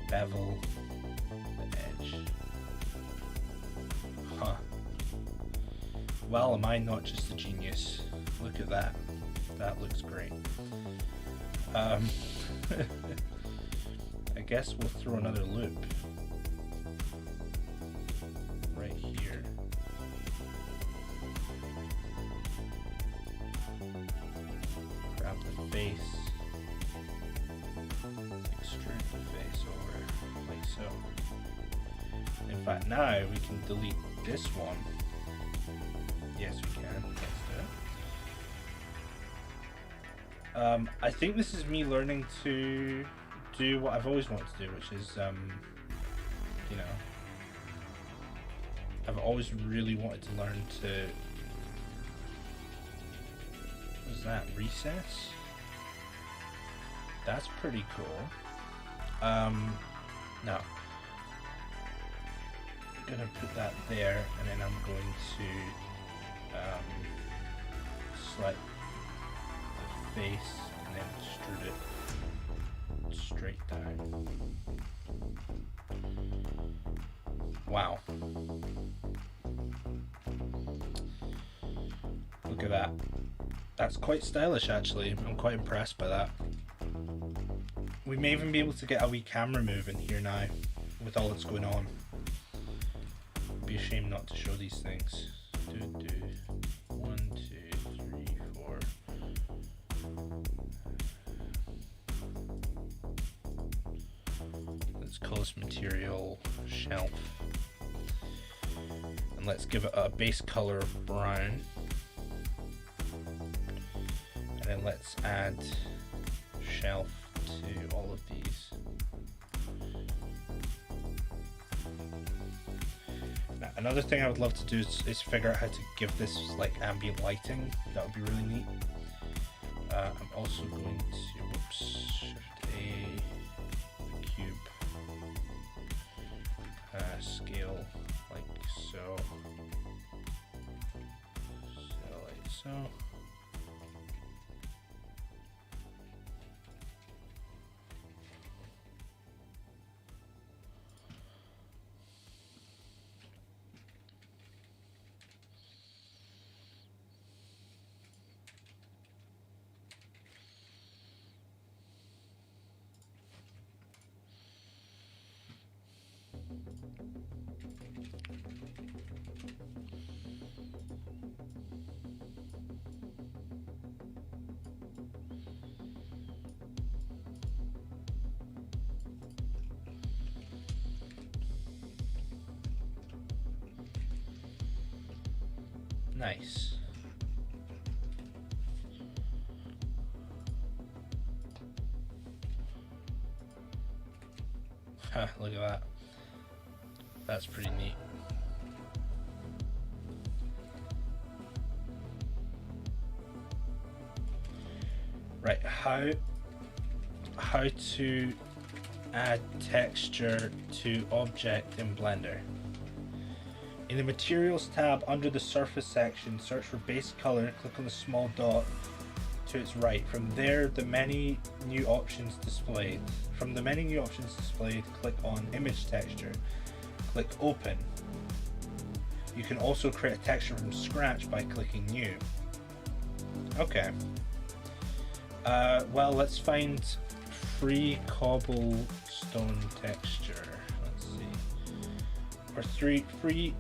Bevel the edge. Huh. Well, am I not just a genius? Look at that. That looks great. I guess we'll throw another loop right here. Grab the face, extrude the face over like so. In fact, now we can delete this one. Yes, we can. Let's do it. I think this is me learning to do what I've always wanted to do, which is, you know, I've always really wanted to learn to, what's that, recess? That's pretty cool. Now, I'm gonna put that there, and then I'm going to select the face and then extrude it straight down. Wow. Look at that. That's quite stylish, actually. I'm quite impressed by that. We may even be able to get a wee camera move in here now with all that's going on. It'd be a shame not to show these things. 1, 2, 3, 4. Let's call this material shelf. And let's give it a base color of brown. And then let's add shelf to all of these. Now, another thing I would love to do is figure out how to give this like ambient lighting. That would be really neat. I'm also going to, whoops, Shift A, cube, scale like so, like so. Nice. Huh, look at that. That's pretty neat. Right, how to add texture to object in Blender. In the Materials tab under the Surface section, search for Base Color and click on the small dot to its right. From there, the many new options displayed. Click on Image Texture. click open. You can also create a texture from scratch by clicking new. Okay. Well, let's find free cobblestone texture. Let's see. Or free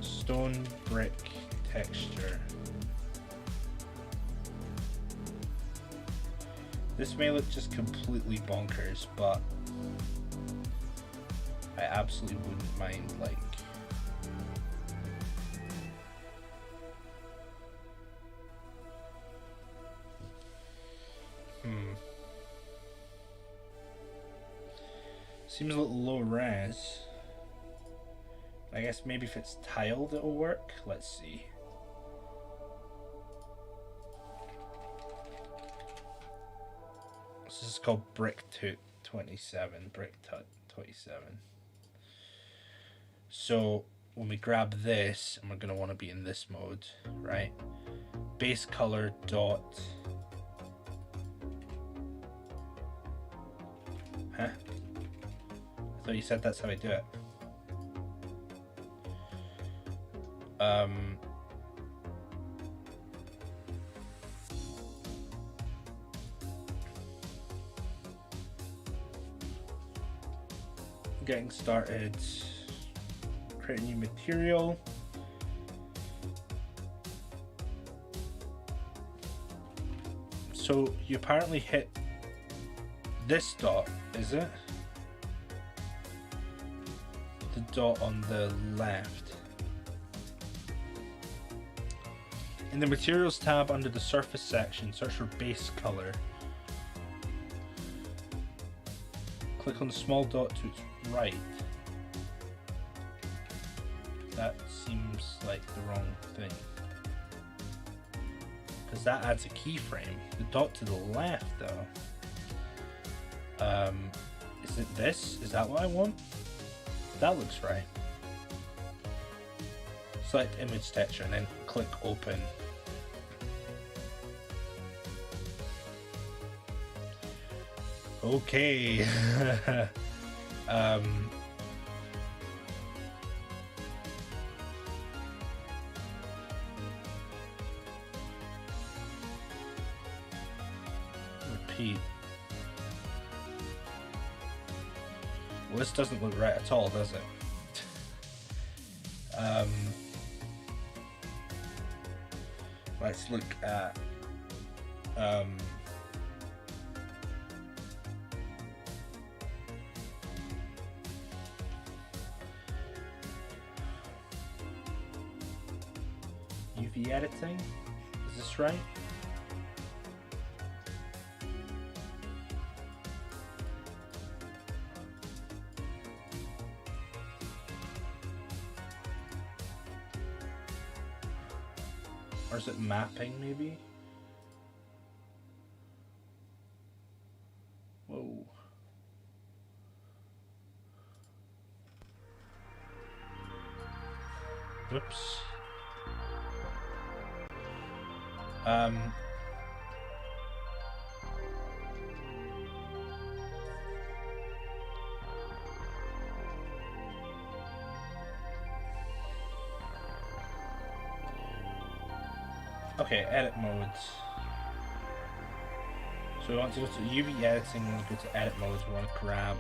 stone brick texture. This may look just completely bonkers, but I absolutely wouldn't mind, like, seems a little low res. I guess maybe if it's tiled it'll work. Let's see. This is called Brick 27. Brick 27. So when we grab this, and we're going to want to be in this mode, right? Base color dot. Huh? I thought you said that's how I do it. Getting started. Create a new material. So you apparently hit this dot, is it? The dot on the left. In the materials tab under the surface section, search for base color. Click on the small dot to its right. That seems like the wrong thing, because that adds a keyframe. The dot to the left though. Is it this? Is that what I want? That looks right. Select image texture and then click open. Okay. Repeat. Well, this doesn't look right at all, does it? Let's look at UV editing. Is this right? Or is it mapping, maybe? Whoa. Whoops. Okay, edit modes. So we want to go to UV editing, we want to go to edit modes, we want to grab.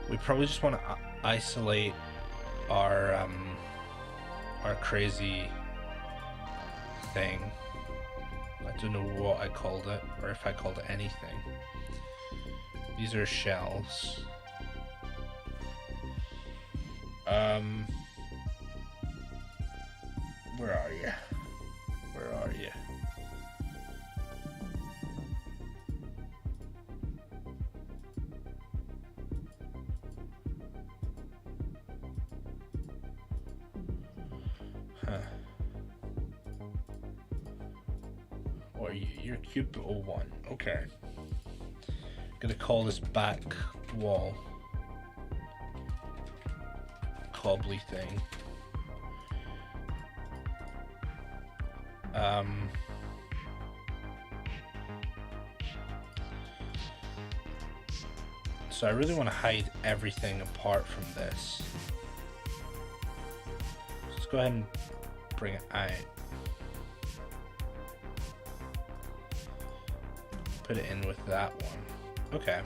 We probably just want to isolate our crazy thing. I don't know what I called it, or if I called it anything. These are shells. Where are you? Where are you? Huh. Or you're cube 01. Okay. Gonna call this back wall. Cobbly thing. So I really want to hide everything apart from this. Let's go ahead and bring it out. Put it in with that one. Okay.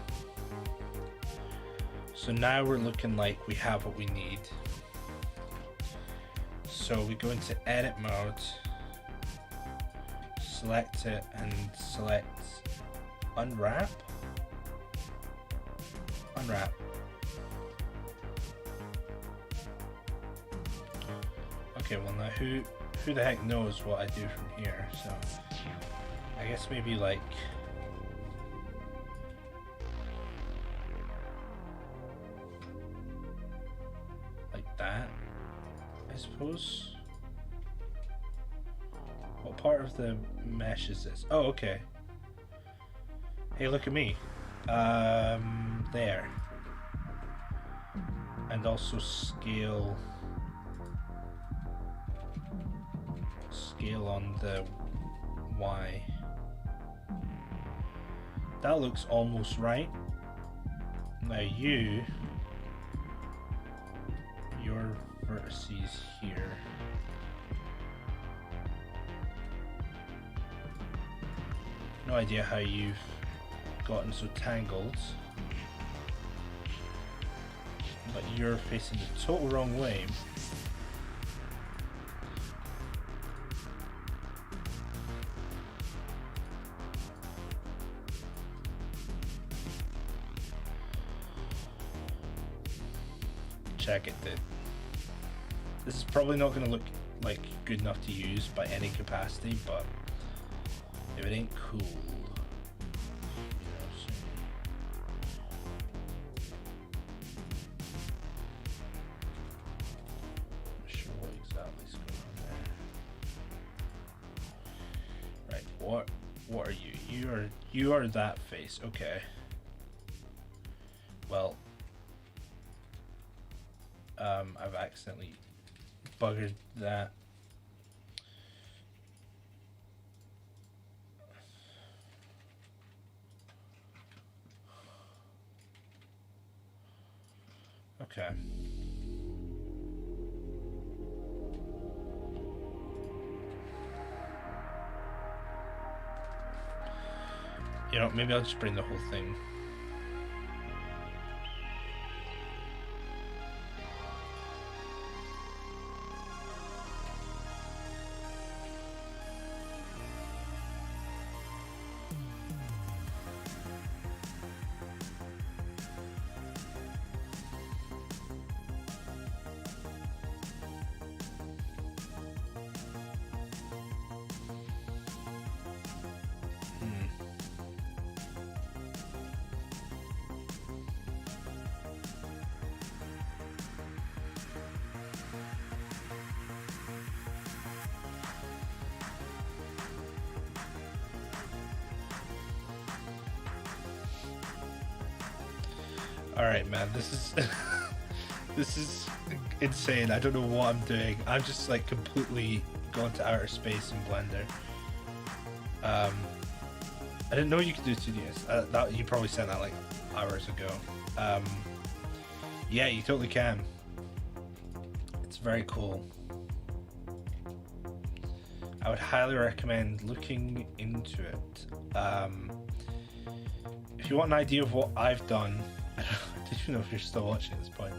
So now we're looking like we have what we need. So we go into edit mode, select it, and select unwrap. Unwrap. Okay, well now who the heck knows what I do from here? So I guess maybe like that, I suppose. What part of the mesh is this? Oh, okay. Hey, look at me. There. And also scale on the Y. That looks almost right. Now your vertices here. No idea how you've gotten so tangled, but you're facing the total wrong way. Check it, dude. This is probably not going to look like good enough to use by any capacity, but if it ain't cool, I'm not sure what exactly is going on there. Right, what are you? You are that face. Okay. Well, I've accidentally buggered that. Okay. You know, maybe I'll just bring the whole thing. Alright, man, this is this is insane. I don't know what I'm doing. I'm just like completely gone to outer space in Blender. I didn't know you could do 2DS. That you probably sent that like hours ago. Yeah, you totally can. It's very cool. I would highly recommend looking into it. If you want an idea of what I've done, I don't even know if you're still watching at this point.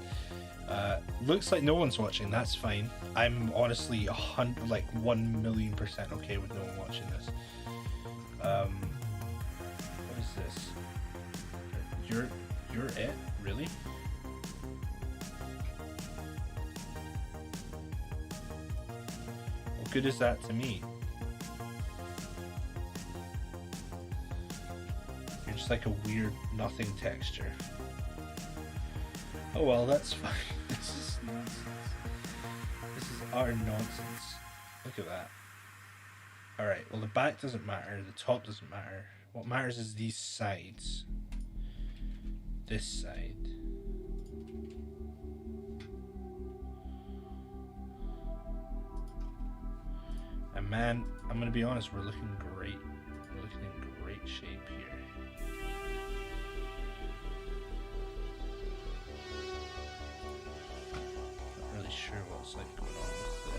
Looks like no one's watching. That's fine. I'm honestly 1,000,000% okay with no one watching this. What is this? You're it? Really? What good is that to me? You're just like a weird nothing texture. Oh well, that's fine. This is nonsense. This is utter nonsense. Look at that. Alright, well the back doesn't matter, the top doesn't matter. What matters is these sides. This side. And man, I'm gonna be honest, we're looking great. We're looking in great shape here. what's like going on with the...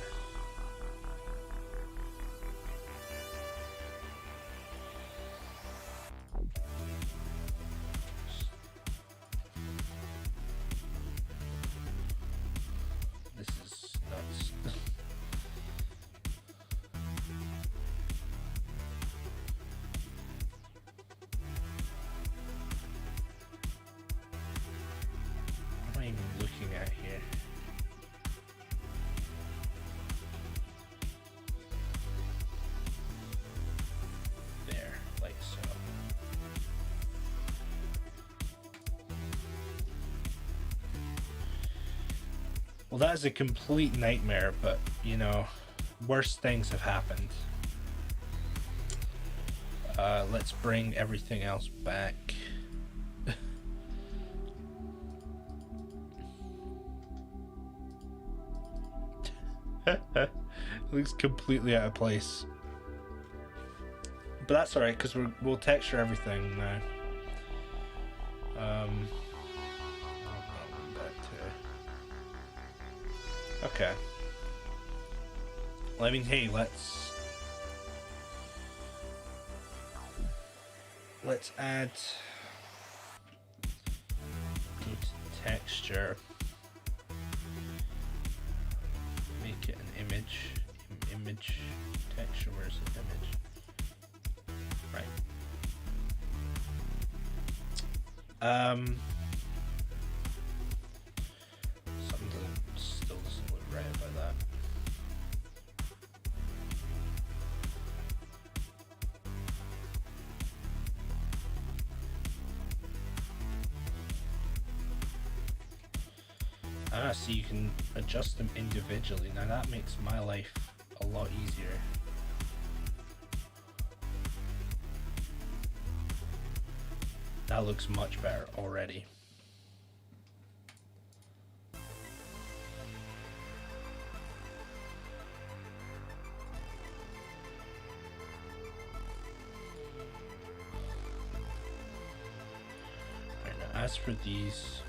This is nuts. What am I even looking at here? There, like so. Well, that is a complete nightmare, but, you know, worse things have happened. Let's bring everything else back. Looks completely out of place. But that's alright, because we'll texture everything now. Okay. Well, I mean, hey, let's add texture. Make it an image. Image texture. Where's the image? Right. Something still doesn't look right about that. So you can adjust them individually. Now that makes my life a lot easier. That looks much better already. Right, now as for these,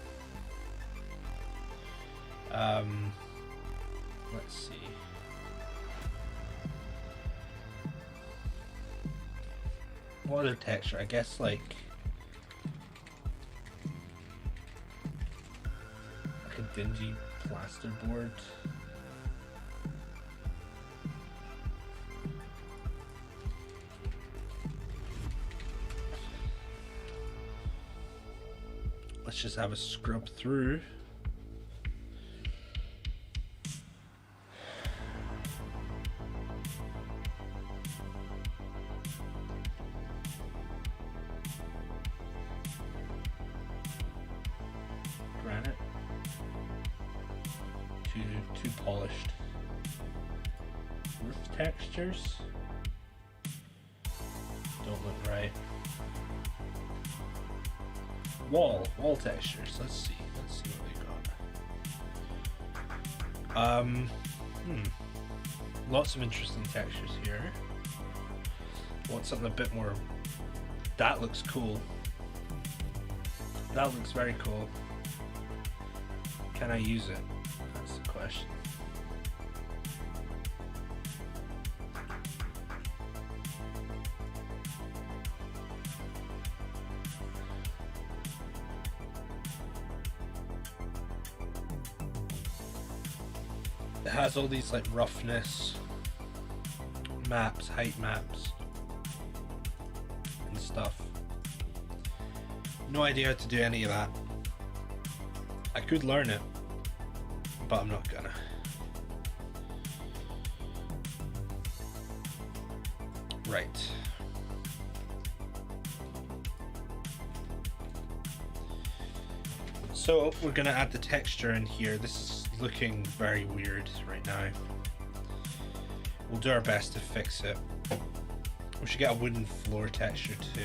let's see. What other texture? I guess like a dingy plasterboard. Let's just have a scrub through. Granite. Too polished. Roof textures don't look right. Wall textures. Let's see what we got. Lots of interesting textures here. Want something a bit more. That looks cool. That looks very cool. Can I use it? That's the question. It has all these like roughness maps, height maps and stuff. No idea how to do any of that. I could learn it, but I'm not gonna. Right. So we're gonna add the texture in here. This is looking very weird right now. We'll do our best to fix it. We should get a wooden floor texture too.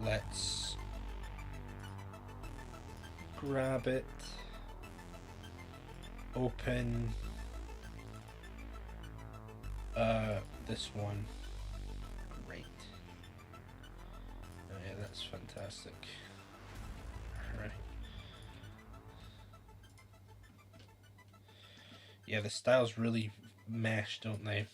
Let's grab it, open this one. Great. Oh yeah, that's fantastic. Alright. Yeah, the styles really mesh, don't they?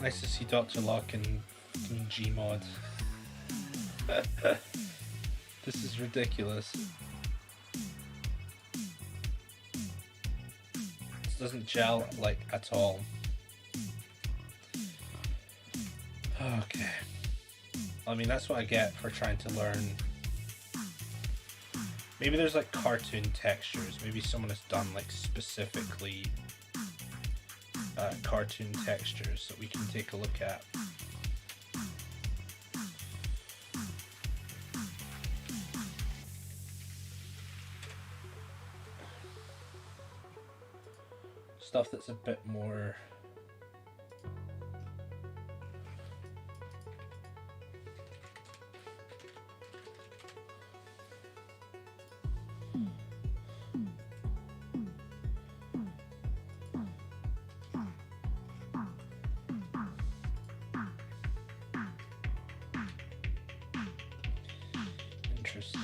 Nice to see Dr. Luck in Gmod. This is ridiculous. This doesn't gel like at all. Okay. I mean, that's what I get for trying to learn. Maybe there's like cartoon textures. Maybe someone has done like specifically cartoon textures that we can take a look at. Stuff that's a bit more interesting.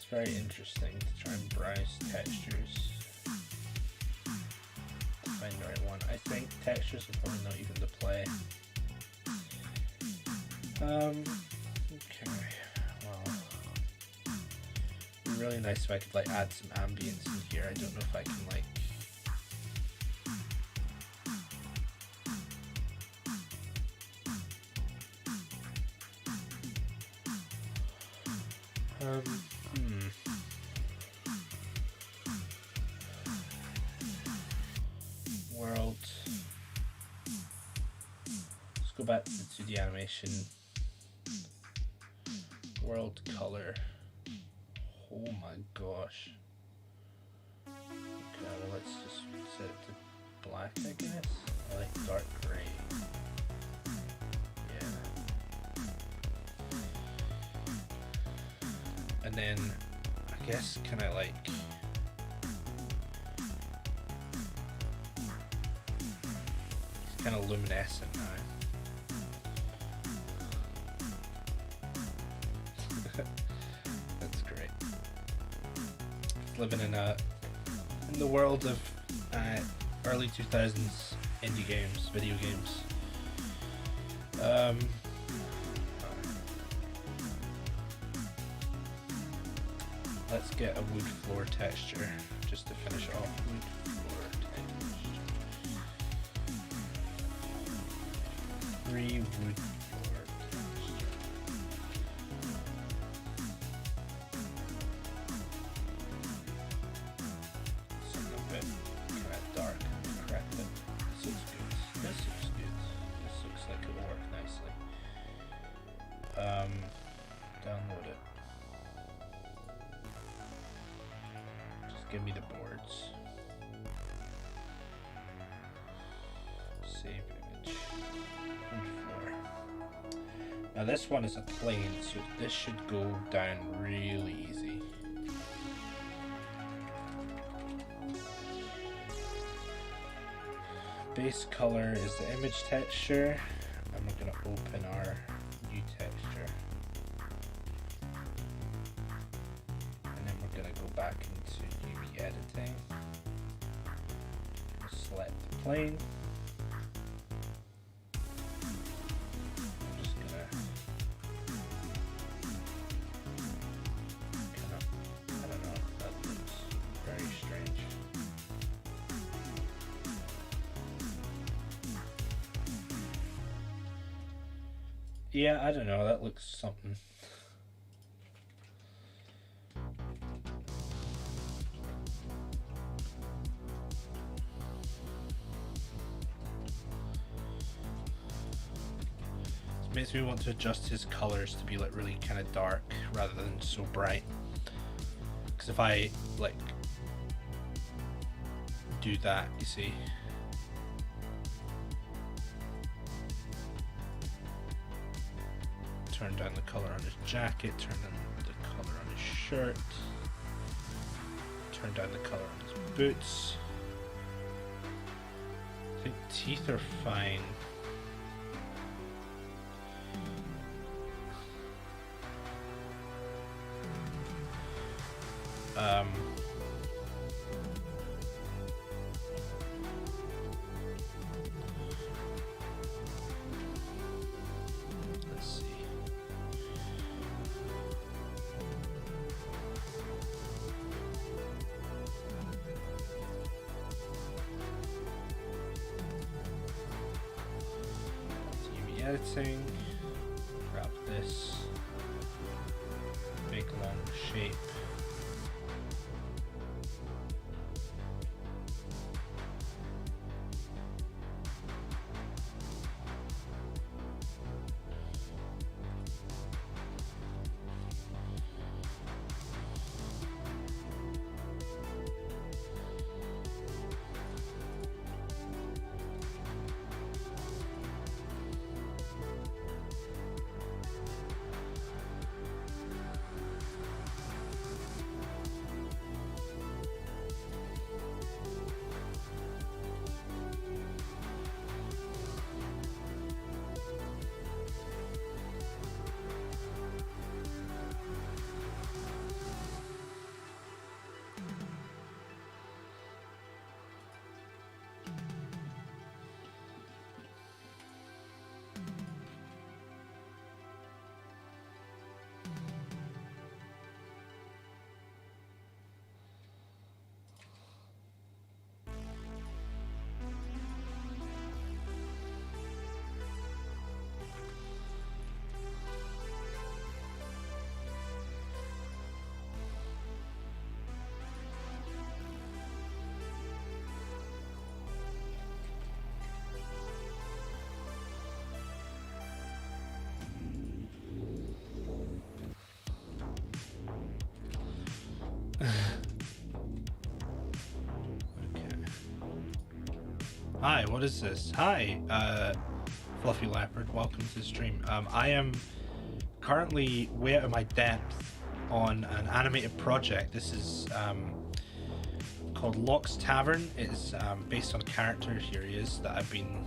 Very interesting to try and browse textures to find the right one. I think textures are probably not even to play. Okay, well, it'd be really nice if I could like add some ambience in here. I don't know if I can like world. Let's go back to the 2D animation. World color. Oh my gosh. Okay, well let's just set it to black, I guess. I like dark gray. Yeah. And then I guess can I like kind of luminescent now. That's great. Living in the world of early 2000s indie games, video games. Let's get a wood floor texture just to finish off. Wood floor texture. 3 wood floor texture. Something a bit kind of dark. Correct it. This looks good. This looks good. This looks like it will work nicely. Download it. Give me the boards. Save image. Wood floor. Now this one is a plane, so this should go down really easy. Base color is the image texture, and we're going to open our new texture. And then we're going to go back into editing. Select the plane. Yeah, I don't know, that looks something. It makes me want to adjust his colors to be like really kind of dark rather than so bright. Because if I like do that, you see, turn down the color on his jacket, turn down the color on his shirt, turn down the color on his boots. I think teeth are fine. Let's see. TV editing. Grab this. Big long shape. Hi, what is this? Hi, Fluffy Leopard, welcome to the stream. I am currently way out of my depth on an animated project. This is called Locke's Tavern. It's based on a character, here he is, that I've been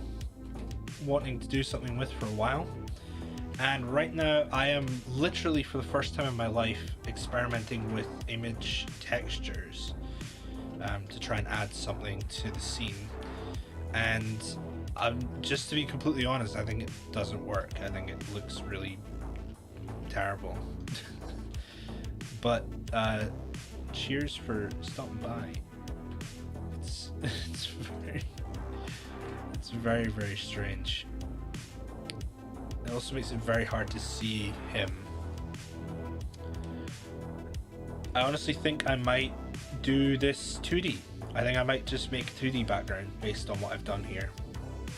wanting to do something with for a while. And right now I am literally, for the first time in my life, experimenting with image textures to try and add something to the scene. And just to be completely honest, I think it doesn't work. I think it looks really terrible. But cheers for stopping by. It's very, very strange. It also makes it very hard to see him. I honestly think I might do this 2D. I think I might just make a 2D background based on what I've done here.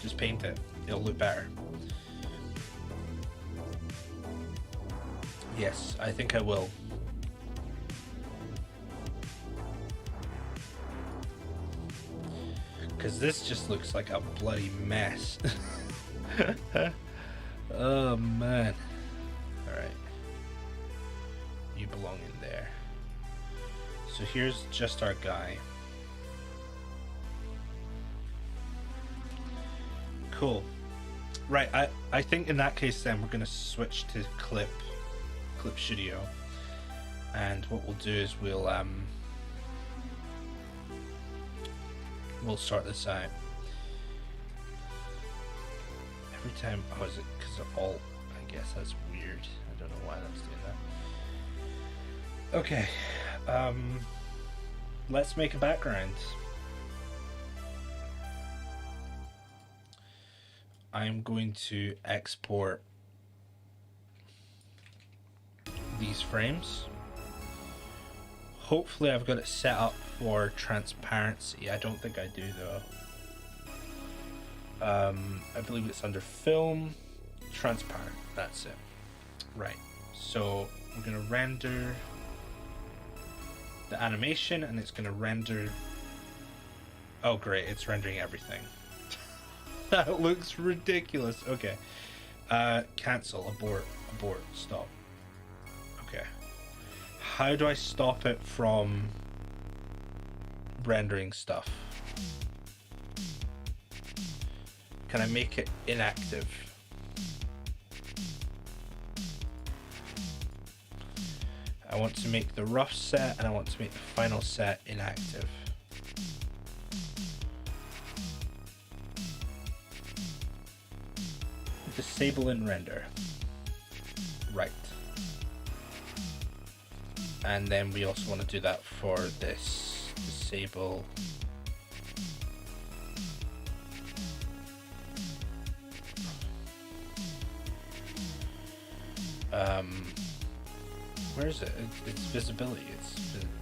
Just paint it. It'll look better. Yes, I think I will. Because this just looks like a bloody mess. Oh man. Alright. You belong in there. So here's just our guy. Cool. Right, I think in that case then we're going to switch to Clip Studio. And what we'll do is we'll sort this out. Every time, oh, is it because of Alt? I guess that's weird. I don't know why that's doing that. Okay, let's make a background. I'm going to export these frames. Hopefully I've got it set up for transparency. I don't think I do though. I believe it's under film, transparent, that's it. Right, so we're gonna render the animation and it's gonna render, oh great, it's rendering everything. That looks ridiculous. Okay, cancel, abort, stop. Okay, how do I stop it from rendering stuff? Can I make it inactive? I want to make the rough set and I want to make the final set inactive. Disable in render. Right. And then we also want to do that for this. Disable. Where is it? It's visibility. It's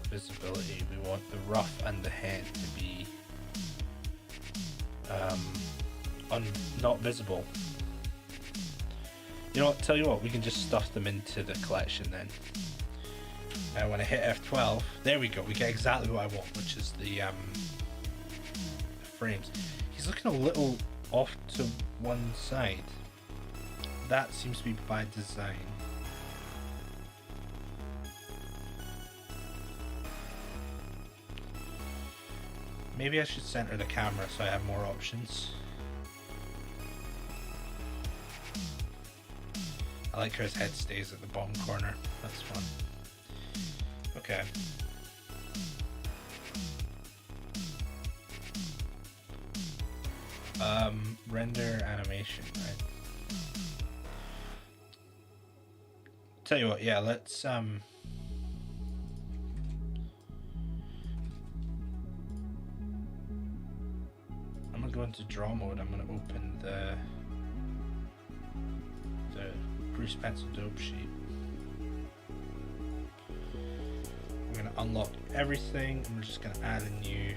visibility. We want the rough and the head to be not visible. You know what? Tell you what, we can just stuff them into the collection then. And when I hit F12, there we go. We get exactly what I want, which is the frames. He's looking a little off to one side. That seems to be by design. Maybe I should center the camera so I have more options. I like how his head stays at the bottom corner. That's fun. Okay. Render animation, right? Tell you what, yeah, let's I'm gonna go into draw mode. I'm gonna open the Bruce Pencil dope sheet. I'm gonna unlock everything and we're just gonna add a new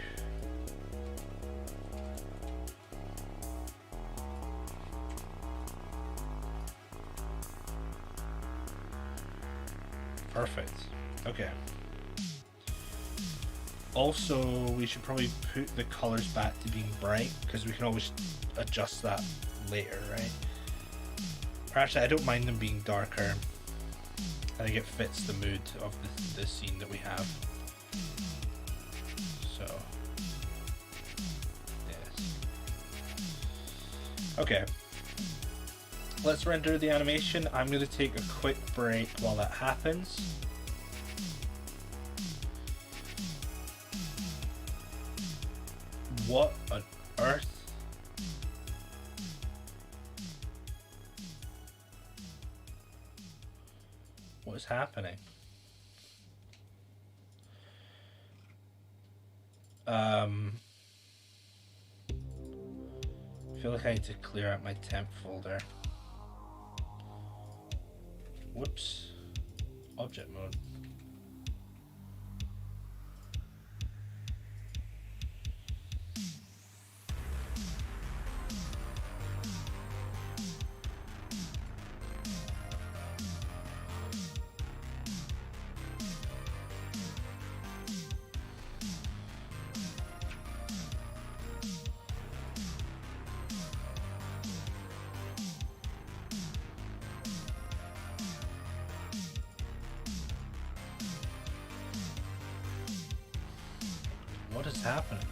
perfect. Okay. Also, we should probably put the colors back to being bright because we can always adjust that later, right? Or actually, I don't mind them being darker. I think it fits the mood of the scene that we have. So, yes. Okay. Let's render the animation. I'm going to take a quick break while that happens. What on earth? What is happening? I feel like I need to clear out my temp folder. Whoops. Object mode. What is happening?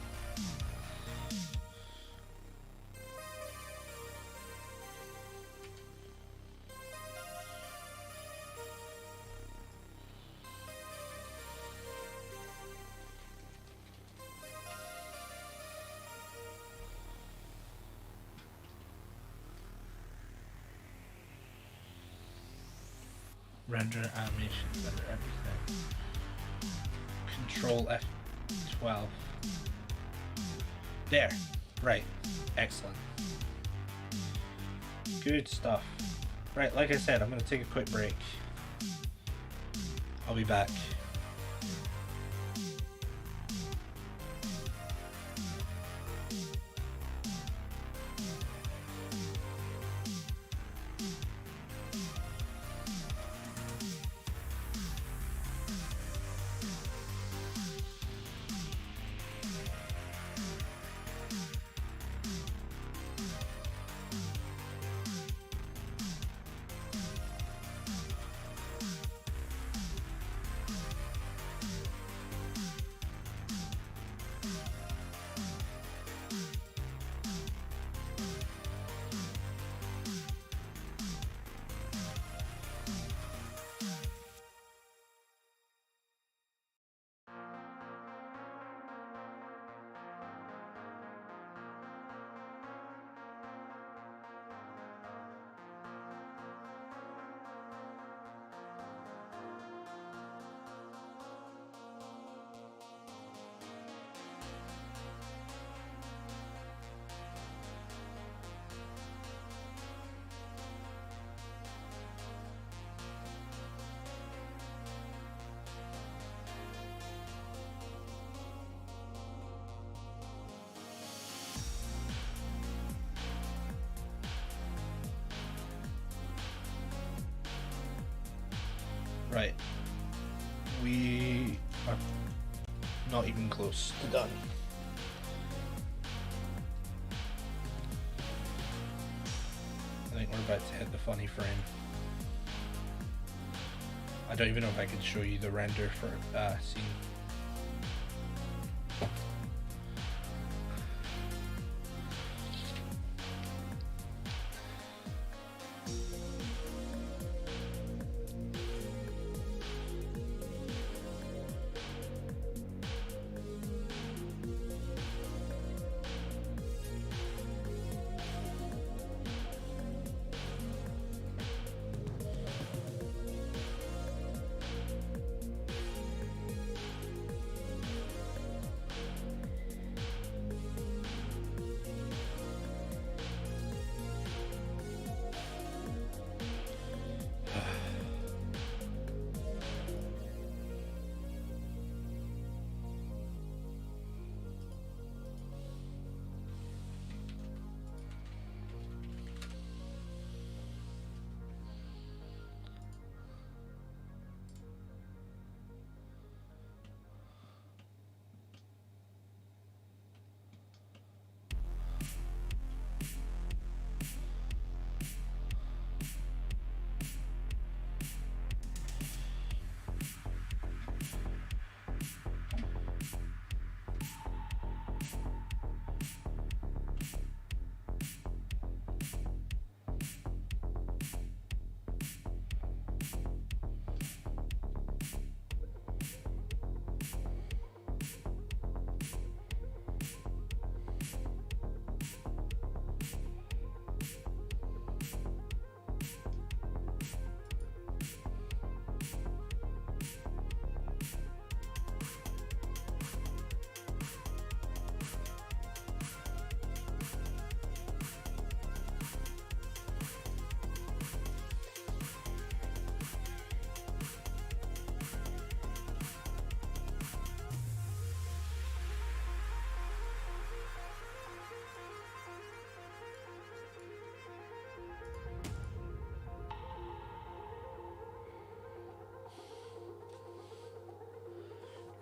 Render animation, render everything. Control F12. There. Right. Excellent. Good stuff. Right, like I said, I'm going to take a quick break. I'll be back. Right. We are not even close to done. I think we're about to hit the funny frame. I don't even know if I could show you the render for scene.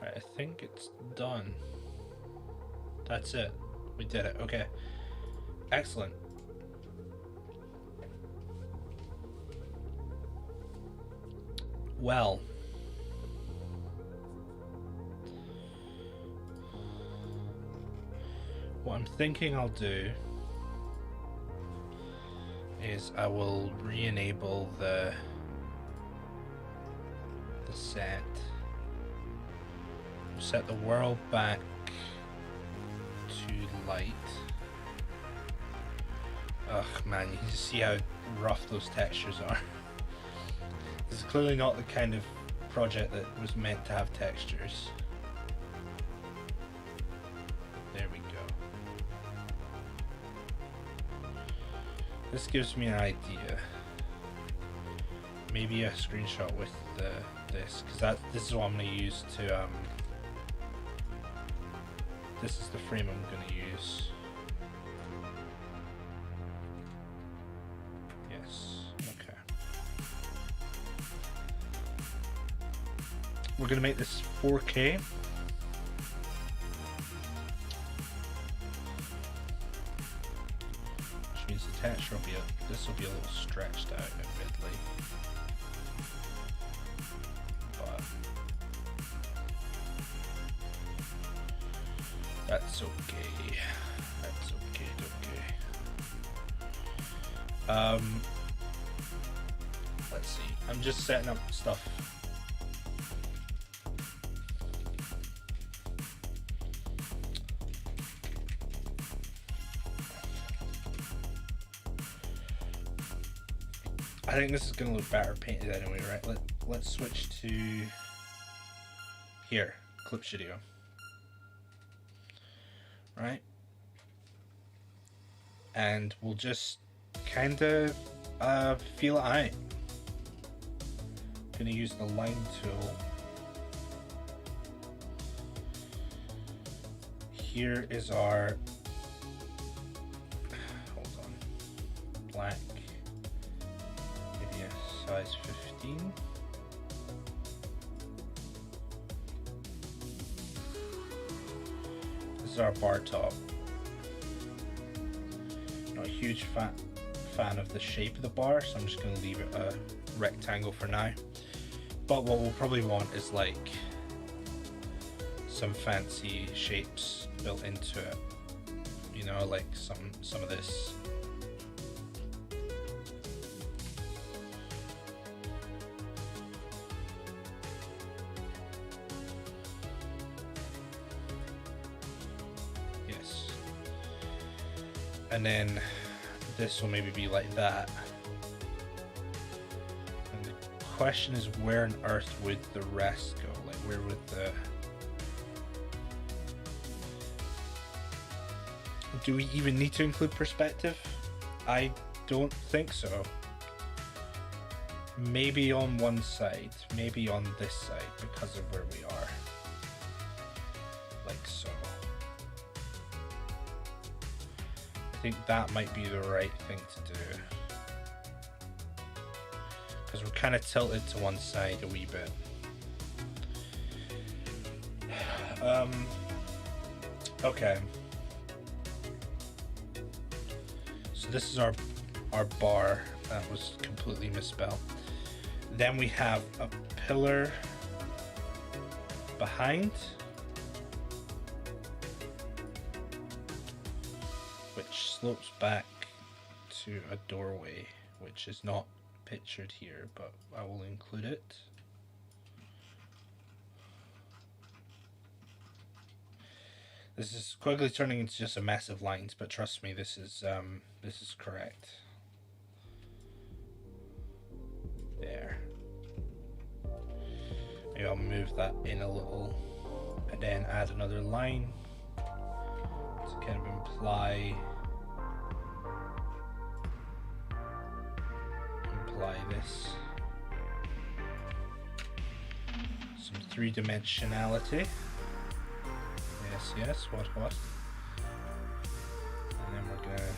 Right, I think it's done. That's it. We did it. Okay. Excellent. Well. What I'm thinking I'll do is I will re-enable the set. Set the world back to light. Ugh, man, you can see how rough those textures are. This is clearly not the kind of project that was meant to have textures. There we go. This gives me an idea. maybe a screenshot with this, because this is what I'm going to use to this is the frame I'm going to use. Yes, okay. We're going to make this 4K. Which means the texture will be this will be a little stretched out admittedly. But that's okay. That's okay. Let's see. I'm just setting up stuff. I think this is gonna look better painted anyway, right? Let's switch to here, Clip Studio. Right? And we'll just kinda feel it out. Gonna use the line tool. Here is our, hold on, black, maybe a size 15. This is our bar top. Not a huge fan of the shape of the bar, so I'm just going to leave it a rectangle for now. But what we'll probably want is like some fancy shapes built into it, you know, like some of this. Yes. And then this will maybe be like that. And the question is, where on earth would the rest go? Like, where would the... Do we even need to include perspective? I don't think so. Maybe on one side, maybe on this side, because of where we are. Like so. I think that might be the right thing to do. Because we're kind of tilted to one side a wee bit. Okay. So this is our bar. That was completely misspelled. Then we have a pillar behind, which slopes back to a doorway, which is not pictured here, but I will include it. This is quickly turning into just a mess of lines, but trust me, this is correct. There. Maybe I'll move that in a little, and then add another line to kind of imply this. Some three-dimensionality. Yes, what? And then we're gonna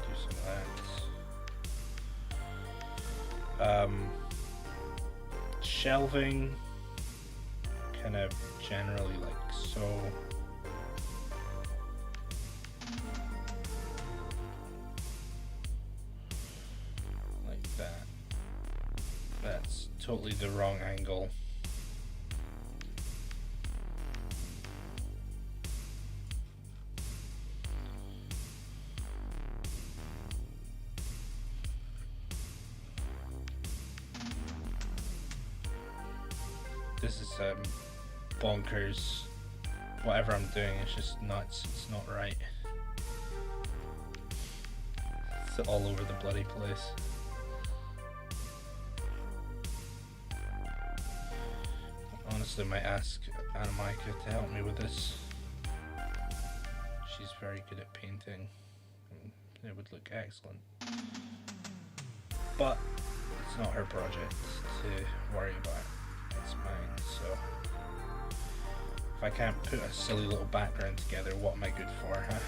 do some of that. Shelving, kind of generally like so. Like that. That's totally the wrong angle. This is bonkers. Whatever I'm doing is just nuts. It's not right. It's all over the bloody place. Honestly, I might ask Anamika to help me with this. She's very good at painting. It would look excellent. But It's not her project to worry about. It's mine, so if I can't put a silly little background together, what am I good for, huh?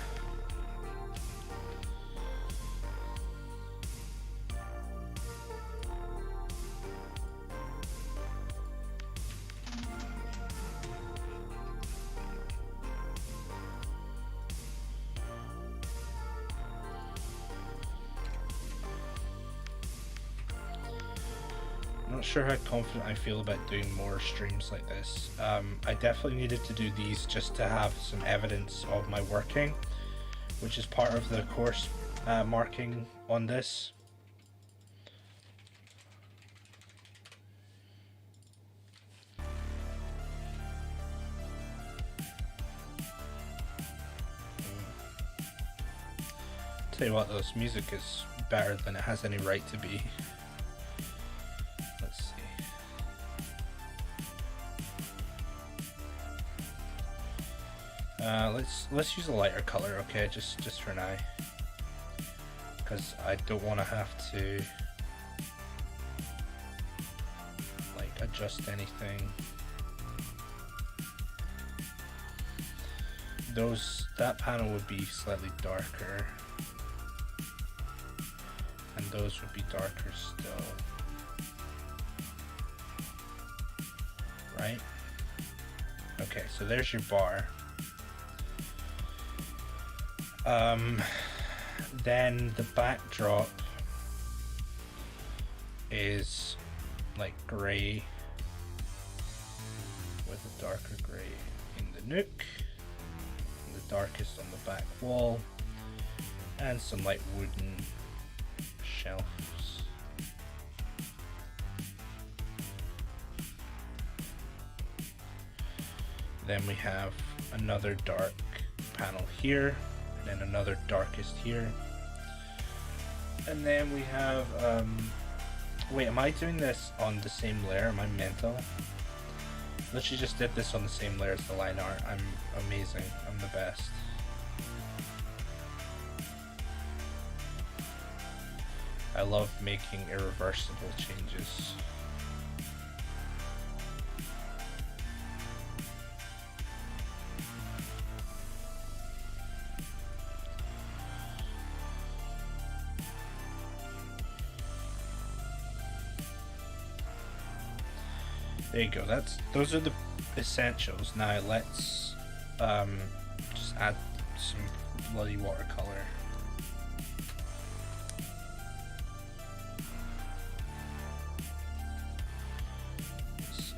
Not sure how confident I feel about doing more streams like this. I definitely needed to do these just to have some evidence of my working, which is part of the course marking on this. Tell you what, though, this music is better than it has any right to be. Let's see. Let's use a lighter color, okay? Just for now, because I don't want to have to like adjust anything. That panel would be slightly darker, and those would be darker still, right? Okay, so there's your bar. Then the backdrop is like grey with a darker grey in the nook, and the darkest on the back wall, and some like wooden shelves. Then we have another dark panel here, and then another darkest here. And then we have, wait, am I doing this on the same layer? Am I mental? Literally just did this on the same layer as the line art. I'm amazing. I'm the best. I love making irreversible changes. There you go. Those are the essentials. Now let's just add some bloody watercolor. Let's see.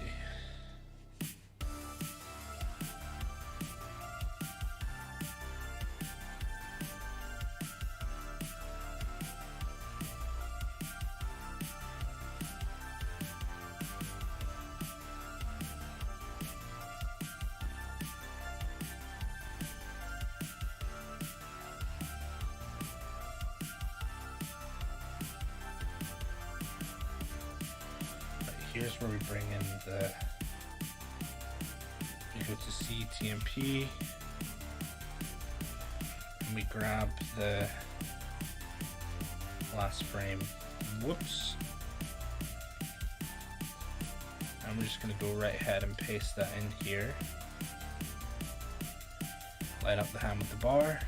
Here's where we bring in the, you go to CTMP, and we grab the last frame, whoops, and we're just going to go right ahead and paste that in here, light up the hand with the bar.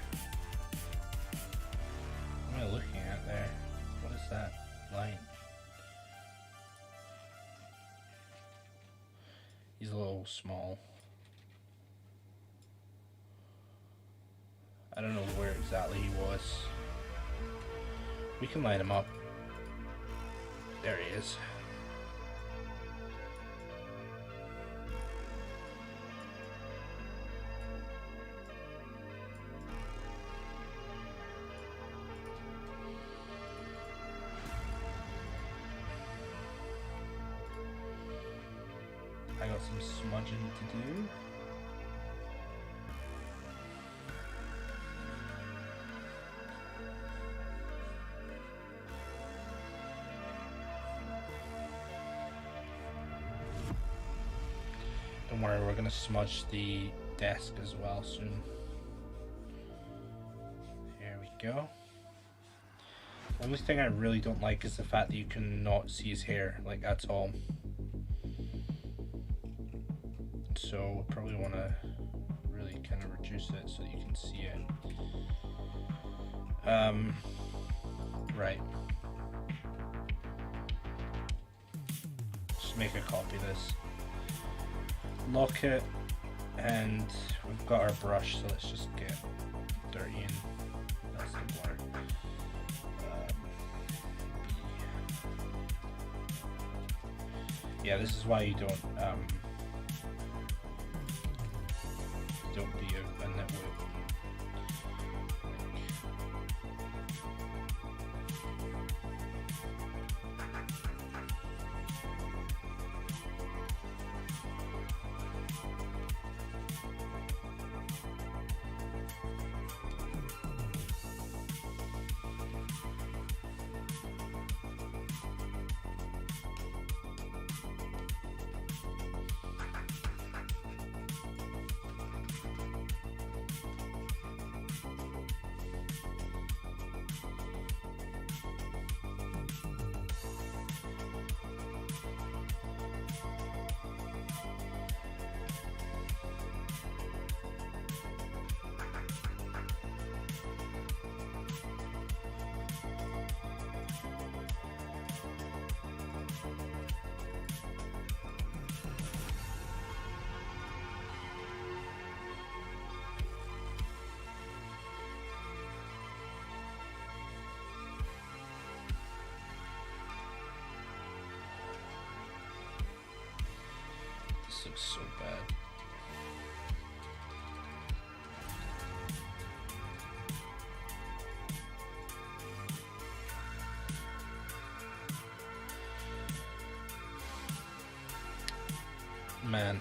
What am I looking at there? What is that line? He's a little small. I don't know where exactly he was. We can line him up. There he is. I got some smudging to do. Don't worry, we're gonna smudge the desk as well soon. Here we go. Only thing I really don't like is the fact that you cannot see his hair, like, at all. So we'll probably want to really kind of reduce it so that you can see it. Right. Just make a copy of this. Lock it, and we've got our brush, so let's just get dirty and that's the blur. Yeah, this is why you don't be a nitwit. This looks so bad. Man.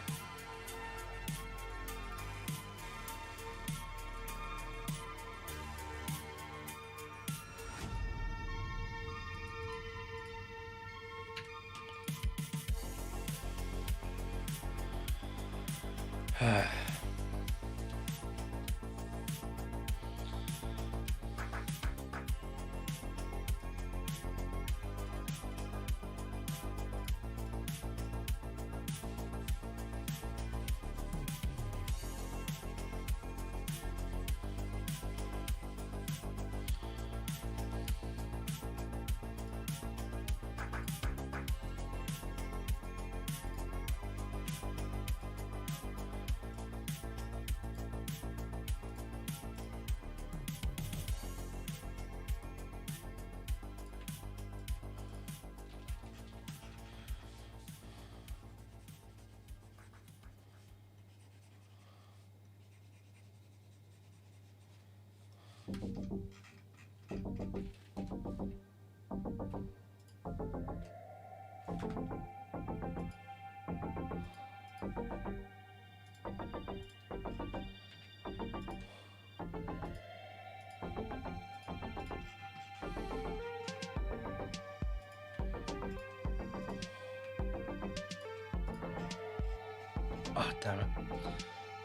Oh, damn it.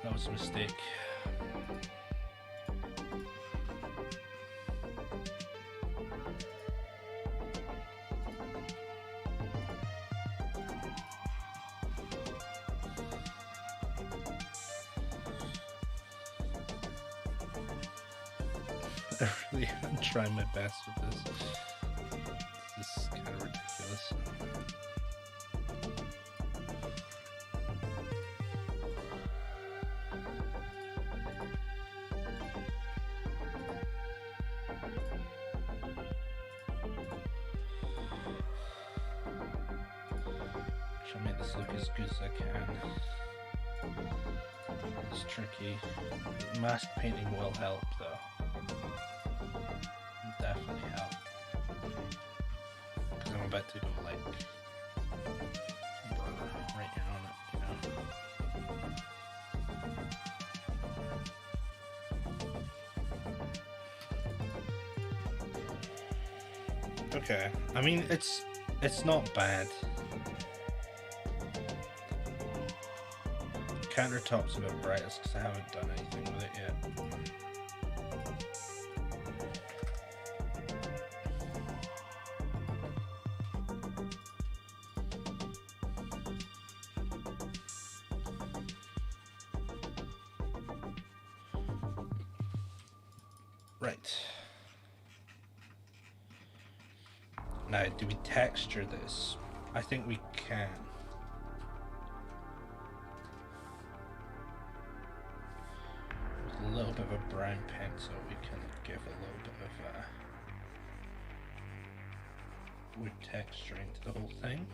That was a mistake. I really am trying my best with this. This is kind of ridiculous. Try to make this look as good as I can. It's tricky. Mask painting will help though. Definitely help. Because I'm about to go like right in on it, you know. Okay, I mean it's not bad. Countertop's a bit bright because I haven't done anything with it yet. Right. Now, do we texture this? I think we can. With a little bit of a brown pencil, we can give a little bit of wood texturing to the whole thing.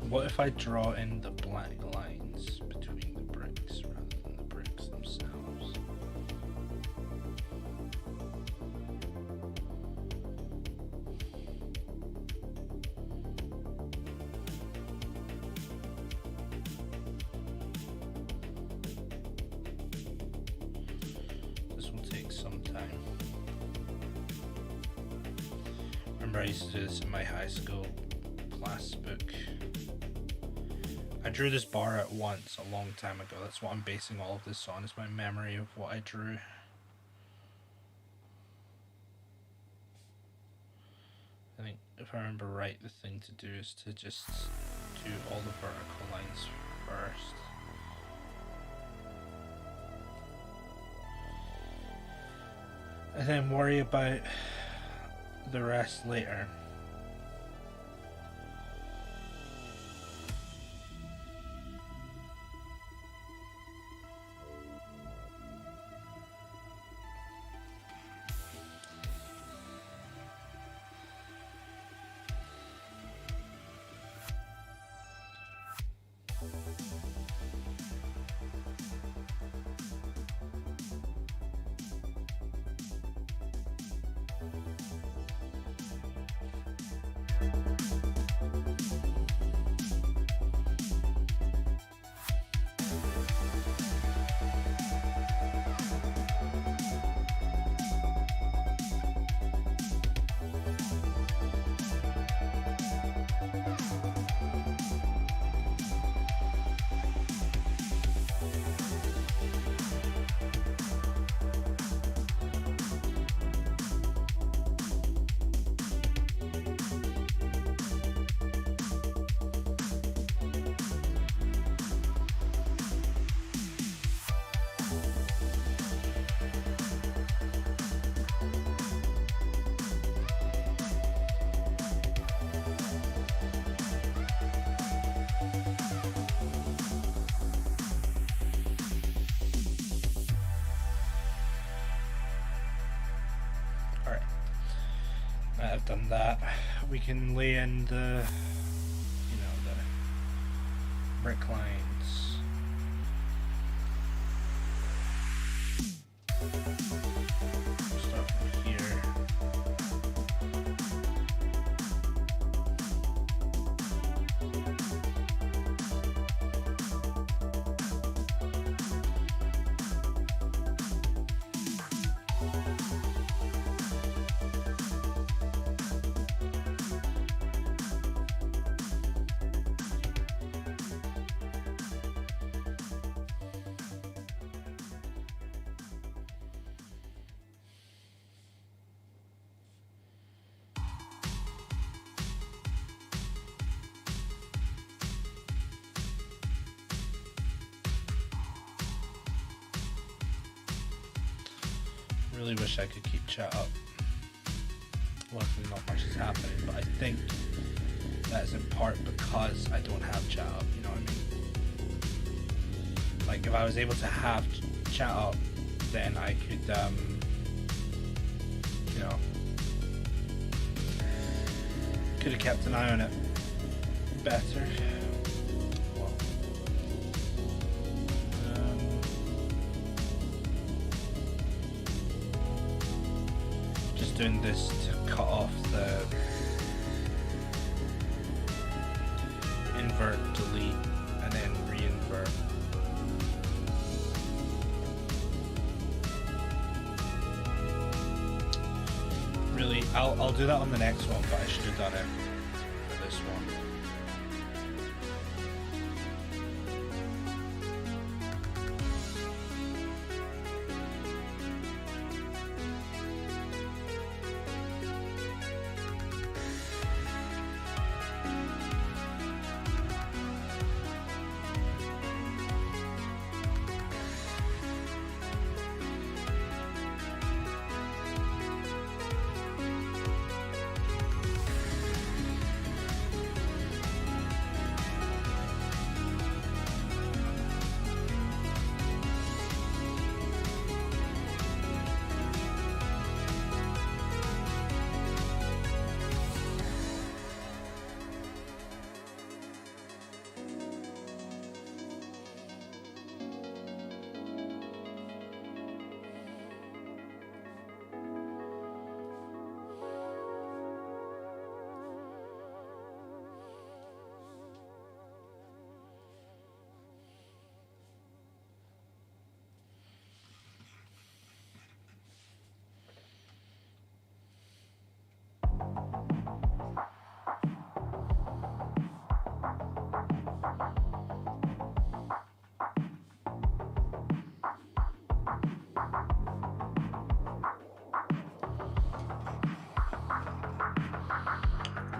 What if I draw in the black lines between the bricks rather than the bricks themselves? This will take some time. Remember I used to do this in my high school class book. I drew this bar at once a long time ago. That's what I'm basing all of this on, is my memory of what I drew. I think if I remember right, the thing to do is to just do all the vertical lines first. And then worry about the rest later. Alright. I've done that. We can lay in the, the brick lines. Start from here. Really wish I could keep chat up. Luckily not much is happening, but I think that is in part because I don't have chat up, you know what I mean? Like if I was able to have chat up, then I could could have kept an eye on it better. Doing this to cut off the invert, delete, and then re-invert. Really, I'll do that on the next one, but I should have done it for this one.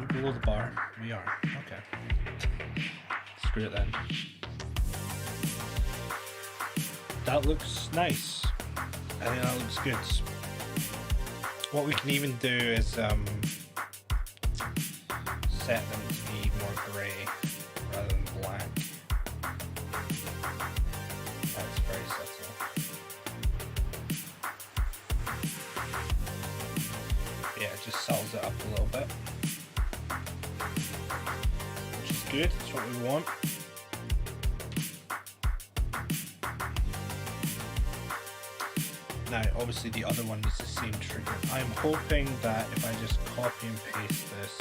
Below the bar, we are. Okay. Screw it then. That looks nice. I think that looks good. What we can even do is set them to be more grey rather than black. That's very subtle. Yeah, it just settles it up a little bit. Good, that's what we want. Now, obviously the other one needs the same treatment. I'm hoping that if I just copy and paste this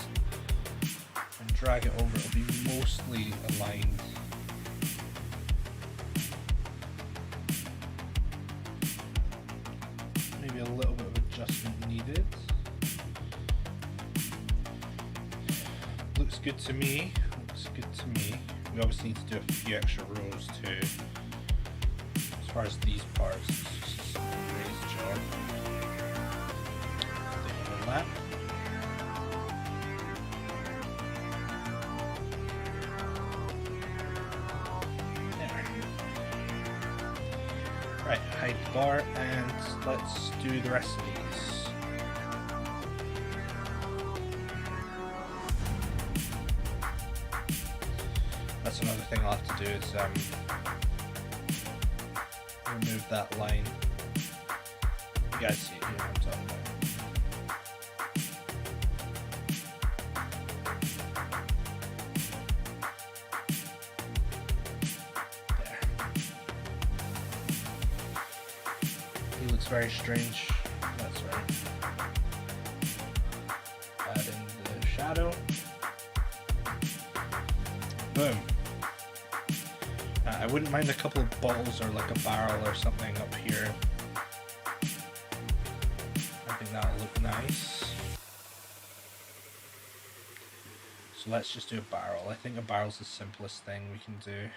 and drag it over, it'll be mostly aligned. Maybe a little bit of adjustment needed. Looks good to me. Good to me. We obviously need to do a few extra rows too. As far as these parts, it's just a raised job. On that. There. Right, hide the bar and let's do the rest of these. That's another thing I'll have to do is remove that line. You guys see it here, what I'm talking about. He looks very strange. That's right. Add in the shadow. Boom. I wouldn't mind a couple of bottles or like a barrel or something up here. I think that'll look nice. So let's just do a barrel. I think a barrel's the simplest thing we can do.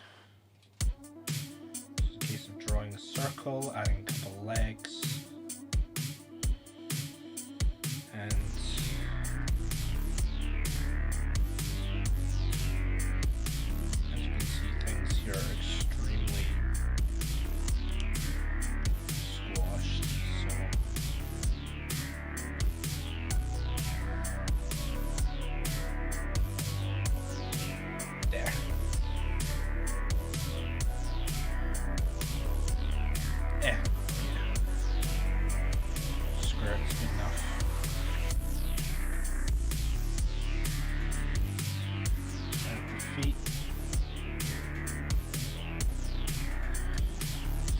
Just a case of drawing a circle, adding a couple of legs. And as you can see, things here are extremely squashed. So there. Yeah. Square is good enough. Feet.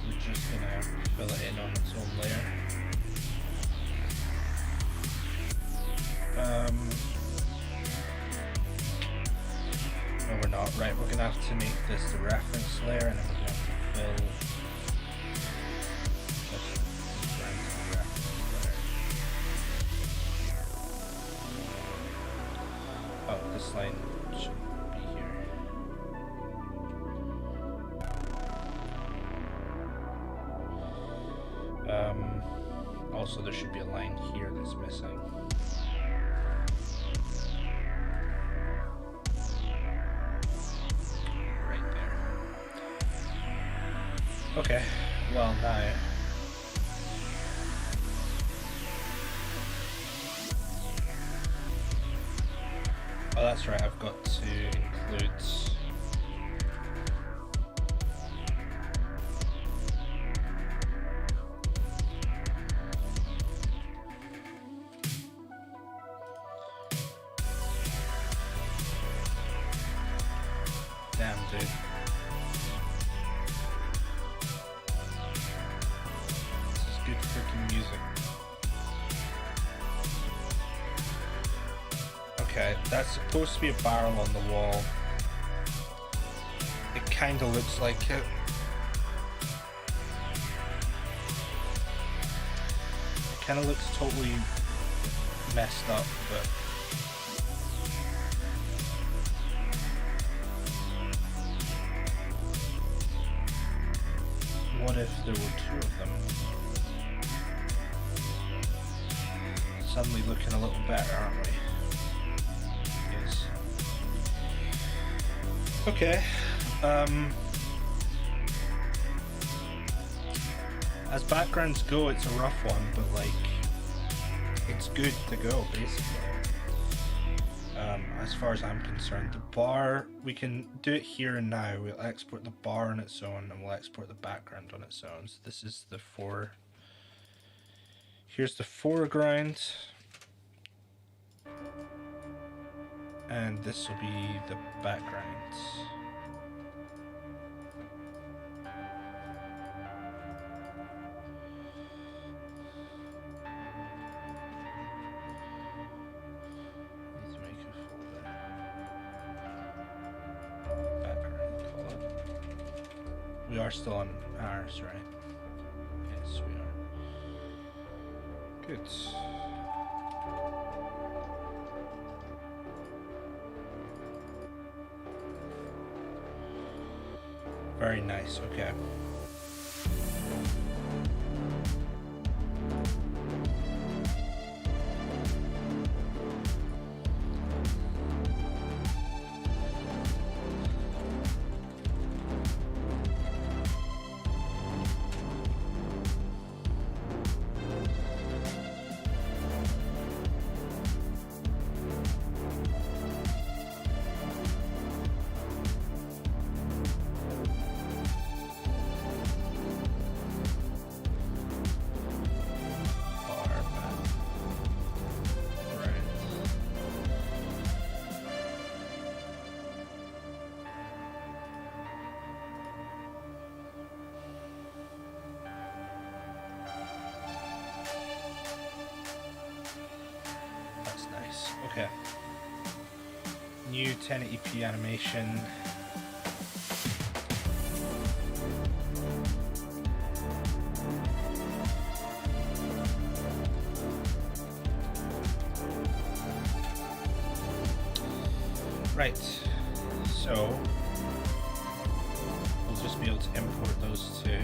We're just gonna fill it in on its own layer. No, we're not. Right, we're gonna have to make this the reference layer, and then we're gonna have to fill just around the reference layer. Oh, this line should be here. Also, there should be a line here that's missing. Right there. Okay, well now oh, that's right, I've got to include damn dude. This is good freaking music. Okay, that's supposed to be a barrel on the wall. It kinda looks like it. It kinda looks totally messed up, but what if there were two of them? Suddenly looking a little better, aren't we? Yes. Okay. As backgrounds go, it's a rough one, but like, it's good to go, basically. As far as I'm concerned, the bar, we can do it here and now. We'll export the bar on its own, and we'll export the background on its own. So this is the here's the foreground, and this will be the background. We are still on ours, right? Yes, we are. Good. Very nice, okay. Okay. New 1080p animation. Right, so we'll just be able to import those two.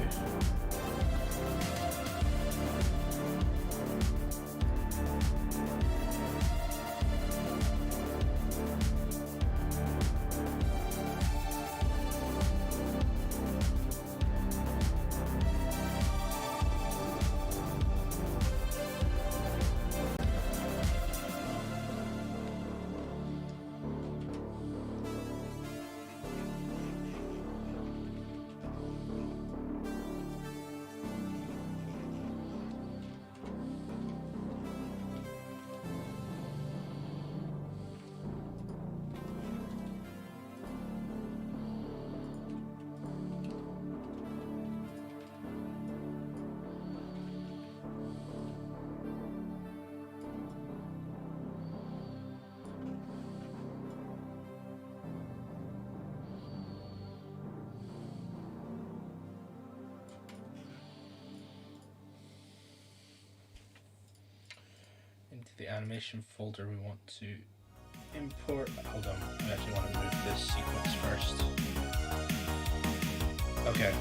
Into the animation folder, we want to import. Hold on, we actually want to move this sequence first. Okay.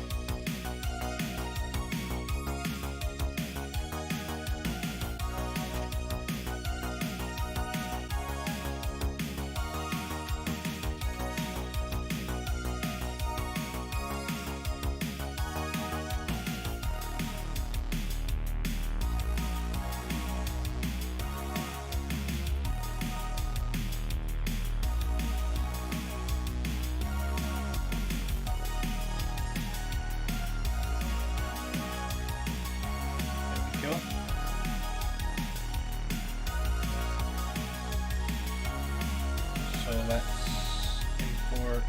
So let's import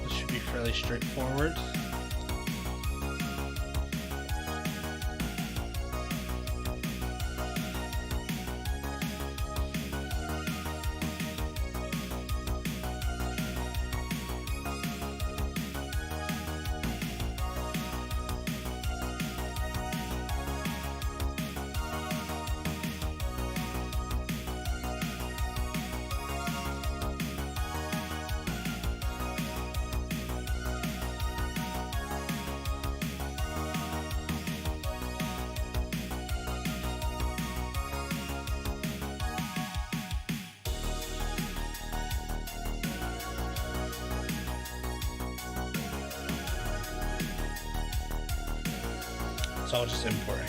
this should be fairly straightforward. It's all just importing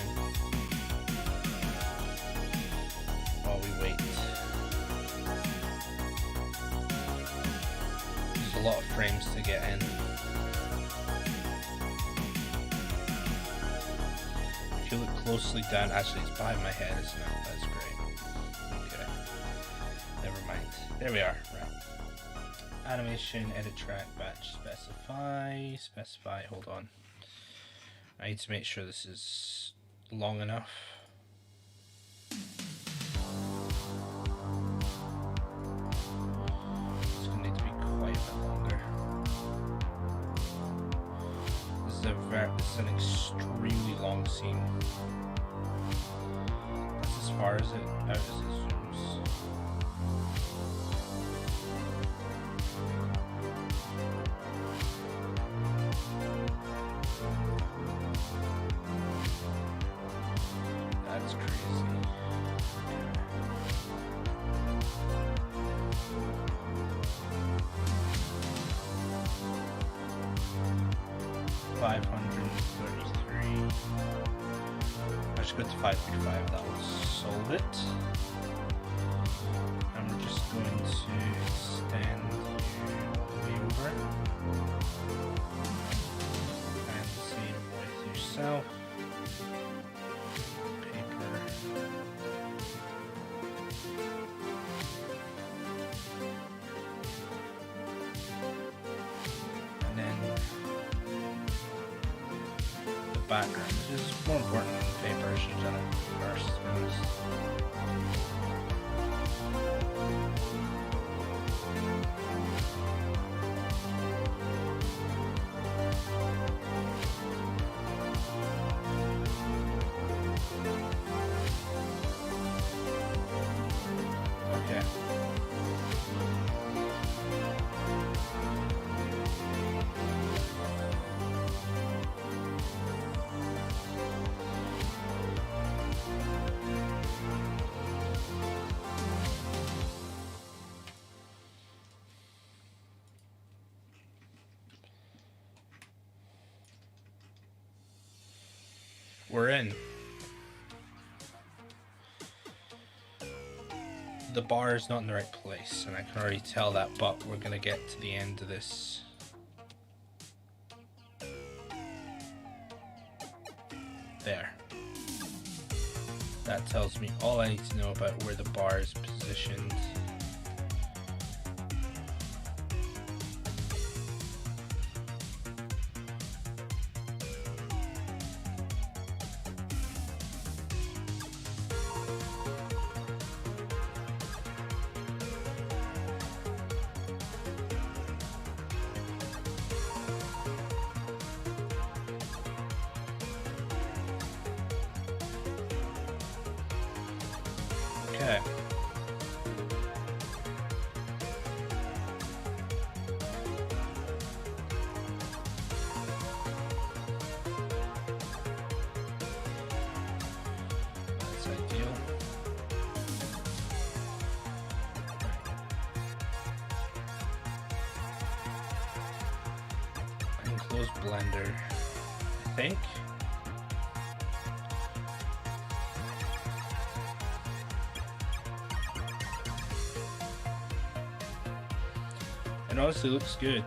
while we wait. There's a lot of frames to get in. If you look closely down, actually it's behind my head, isn't it? That's great. Okay. Never mind. There we are. Right. Animation, edit track, batch, specify, hold on. I need to make sure this is long enough. It's going to need to be quite a bit longer. This is an extremely long scene. That's as far as it out as it zooms. That's crazy. 533. I should go to 535. That will solve it. And we're just going to extend you all the way over. And the same with yourself. Paper. And then the background, which is more important than the paper. I should have done it first, to be honest. Okay. We're in. The bar is not in the right place, and I can already tell that, but we're gonna get to the end of this. There. That tells me all I need to know about where the bar is positioned. Okay. That's ideal. Enclosed blender, I think. It honestly looks good.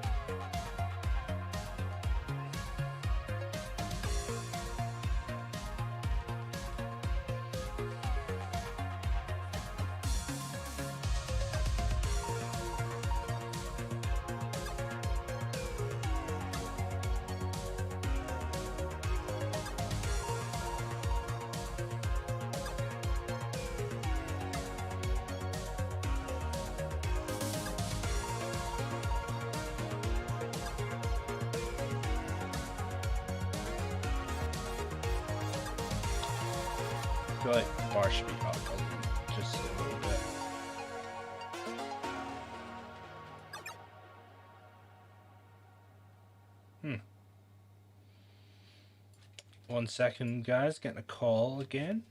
I feel like the bar should be up just a little bit. One second, guys, getting a call again.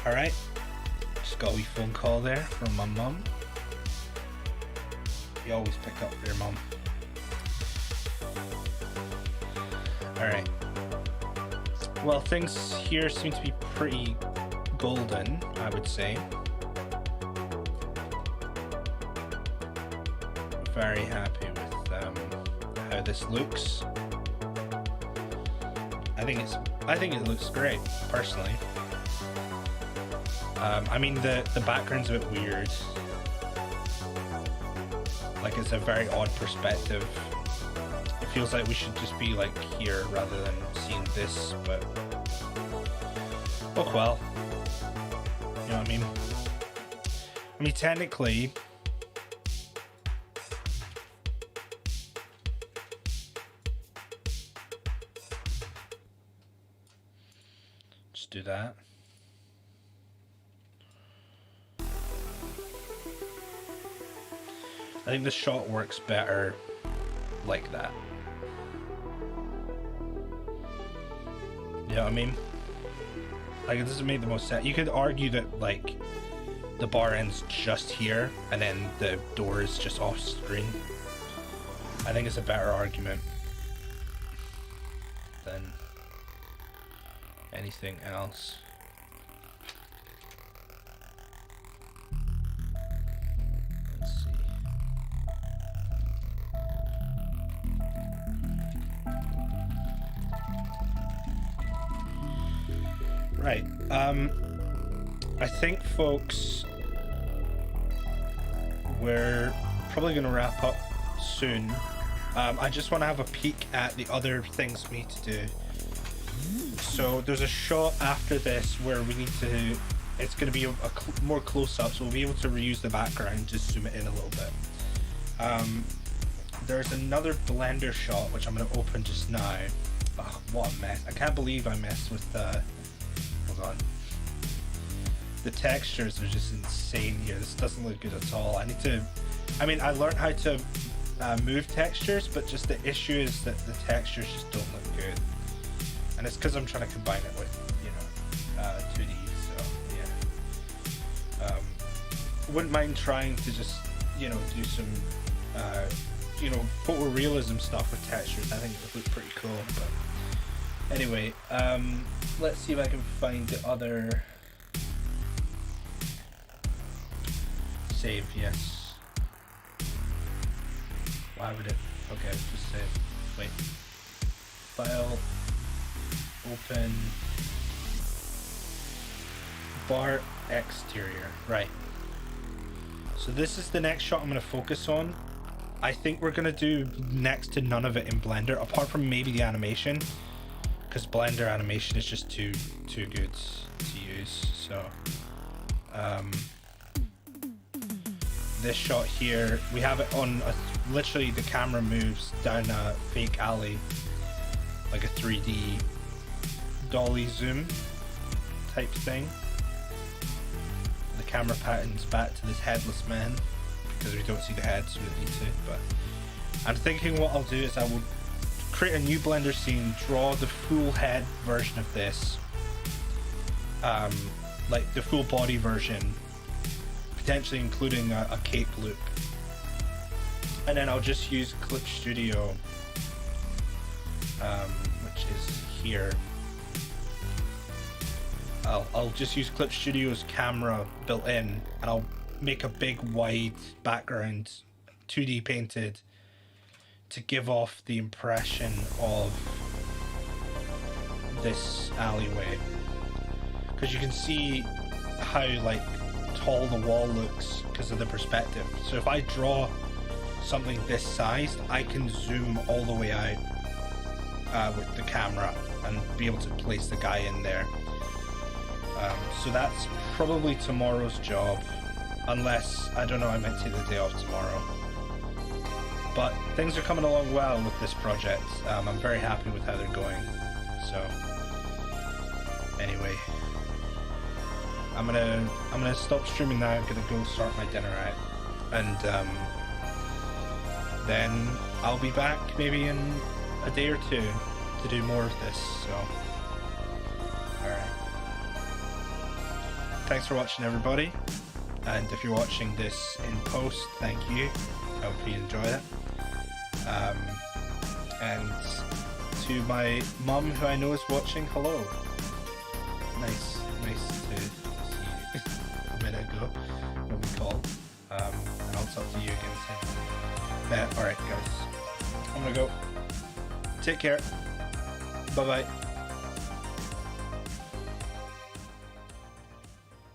Alright, just got a wee phone call there from my mum. You always pick up your mum. Alright. Well, things here seem to be pretty golden, I would say. Very happy with how this looks. I think it looks great, personally. I mean, the background's a bit weird. Like, it's a very odd perspective. It feels like we should just be like here rather than seeing this, but oh well. You know what I mean? I mean, technically, just do that. I think the shot works better like that. You know what I mean? Like, it doesn't make the most sense. You could argue that, like, the bar ends just here and then the door is just off screen. I think it's a better argument than anything else. Let's see. Right. I think, folks, we're probably going to wrap up soon. I just want to have a peek at the other things we need to do. So there's a shot after this where we need to, it's going to be a more close-up, so we'll be able to reuse the background, just zoom it in a little bit. There's another Blender shot, which I'm going to open just now. Oh, what a mess. I can't believe I messed with hold on. The textures are just insane here. This doesn't look good at all. I mean, I learned how to move textures, but just the issue is that the textures just don't look good. And it's because I'm trying to combine it with, you know, 2D, so yeah. Wouldn't mind trying to just, you know, do some, you know, photorealism stuff with textures. I think it would look pretty cool, but anyway, let's see if I can find the other save. Yes. Why would it? Okay, let's just save. Wait. File. Open. Bar exterior. Right. So this is the next shot I'm going to focus on. I think we're going to do next to none of it in Blender, apart from maybe the animation, because Blender animation is just too good to use. So this shot here, we have it on literally the camera moves down a fake alley, like a 3D dolly zoom type thing. The camera patterns back to this headless man because we don't see the head, so we don't need to. But I'm thinking what I'll do is I will create a new Blender scene, draw the full head version of this, like the full body version, potentially including a cape loop, and then I'll just use Clip Studio, which is here. I'll just use Clip Studio's camera built in, and I'll make a big wide background, 2D painted, to give off the impression of this alleyway, because you can see how like tall the wall looks because of the perspective. So if I draw something this sized, I can zoom all the way out with the camera and be able to place the guy in there. So that's probably tomorrow's job, unless, I don't know, I might take the day off tomorrow. But things are coming along well with this project. I'm very happy with how they're going. So anyway, I'm gonna stop streaming now. I'm gonna go sort my dinner out, and then I'll be back maybe in a day or two to do more of this. So alright. thanks for watching, everybody. And if you're watching this in post, thank you. I hope you enjoy it. And to my mum, who I know is watching, hello. Nice to see you a minute ago when we called. And I'll talk to you again soon. Alright, guys. I'm gonna go. Take care. Bye-bye.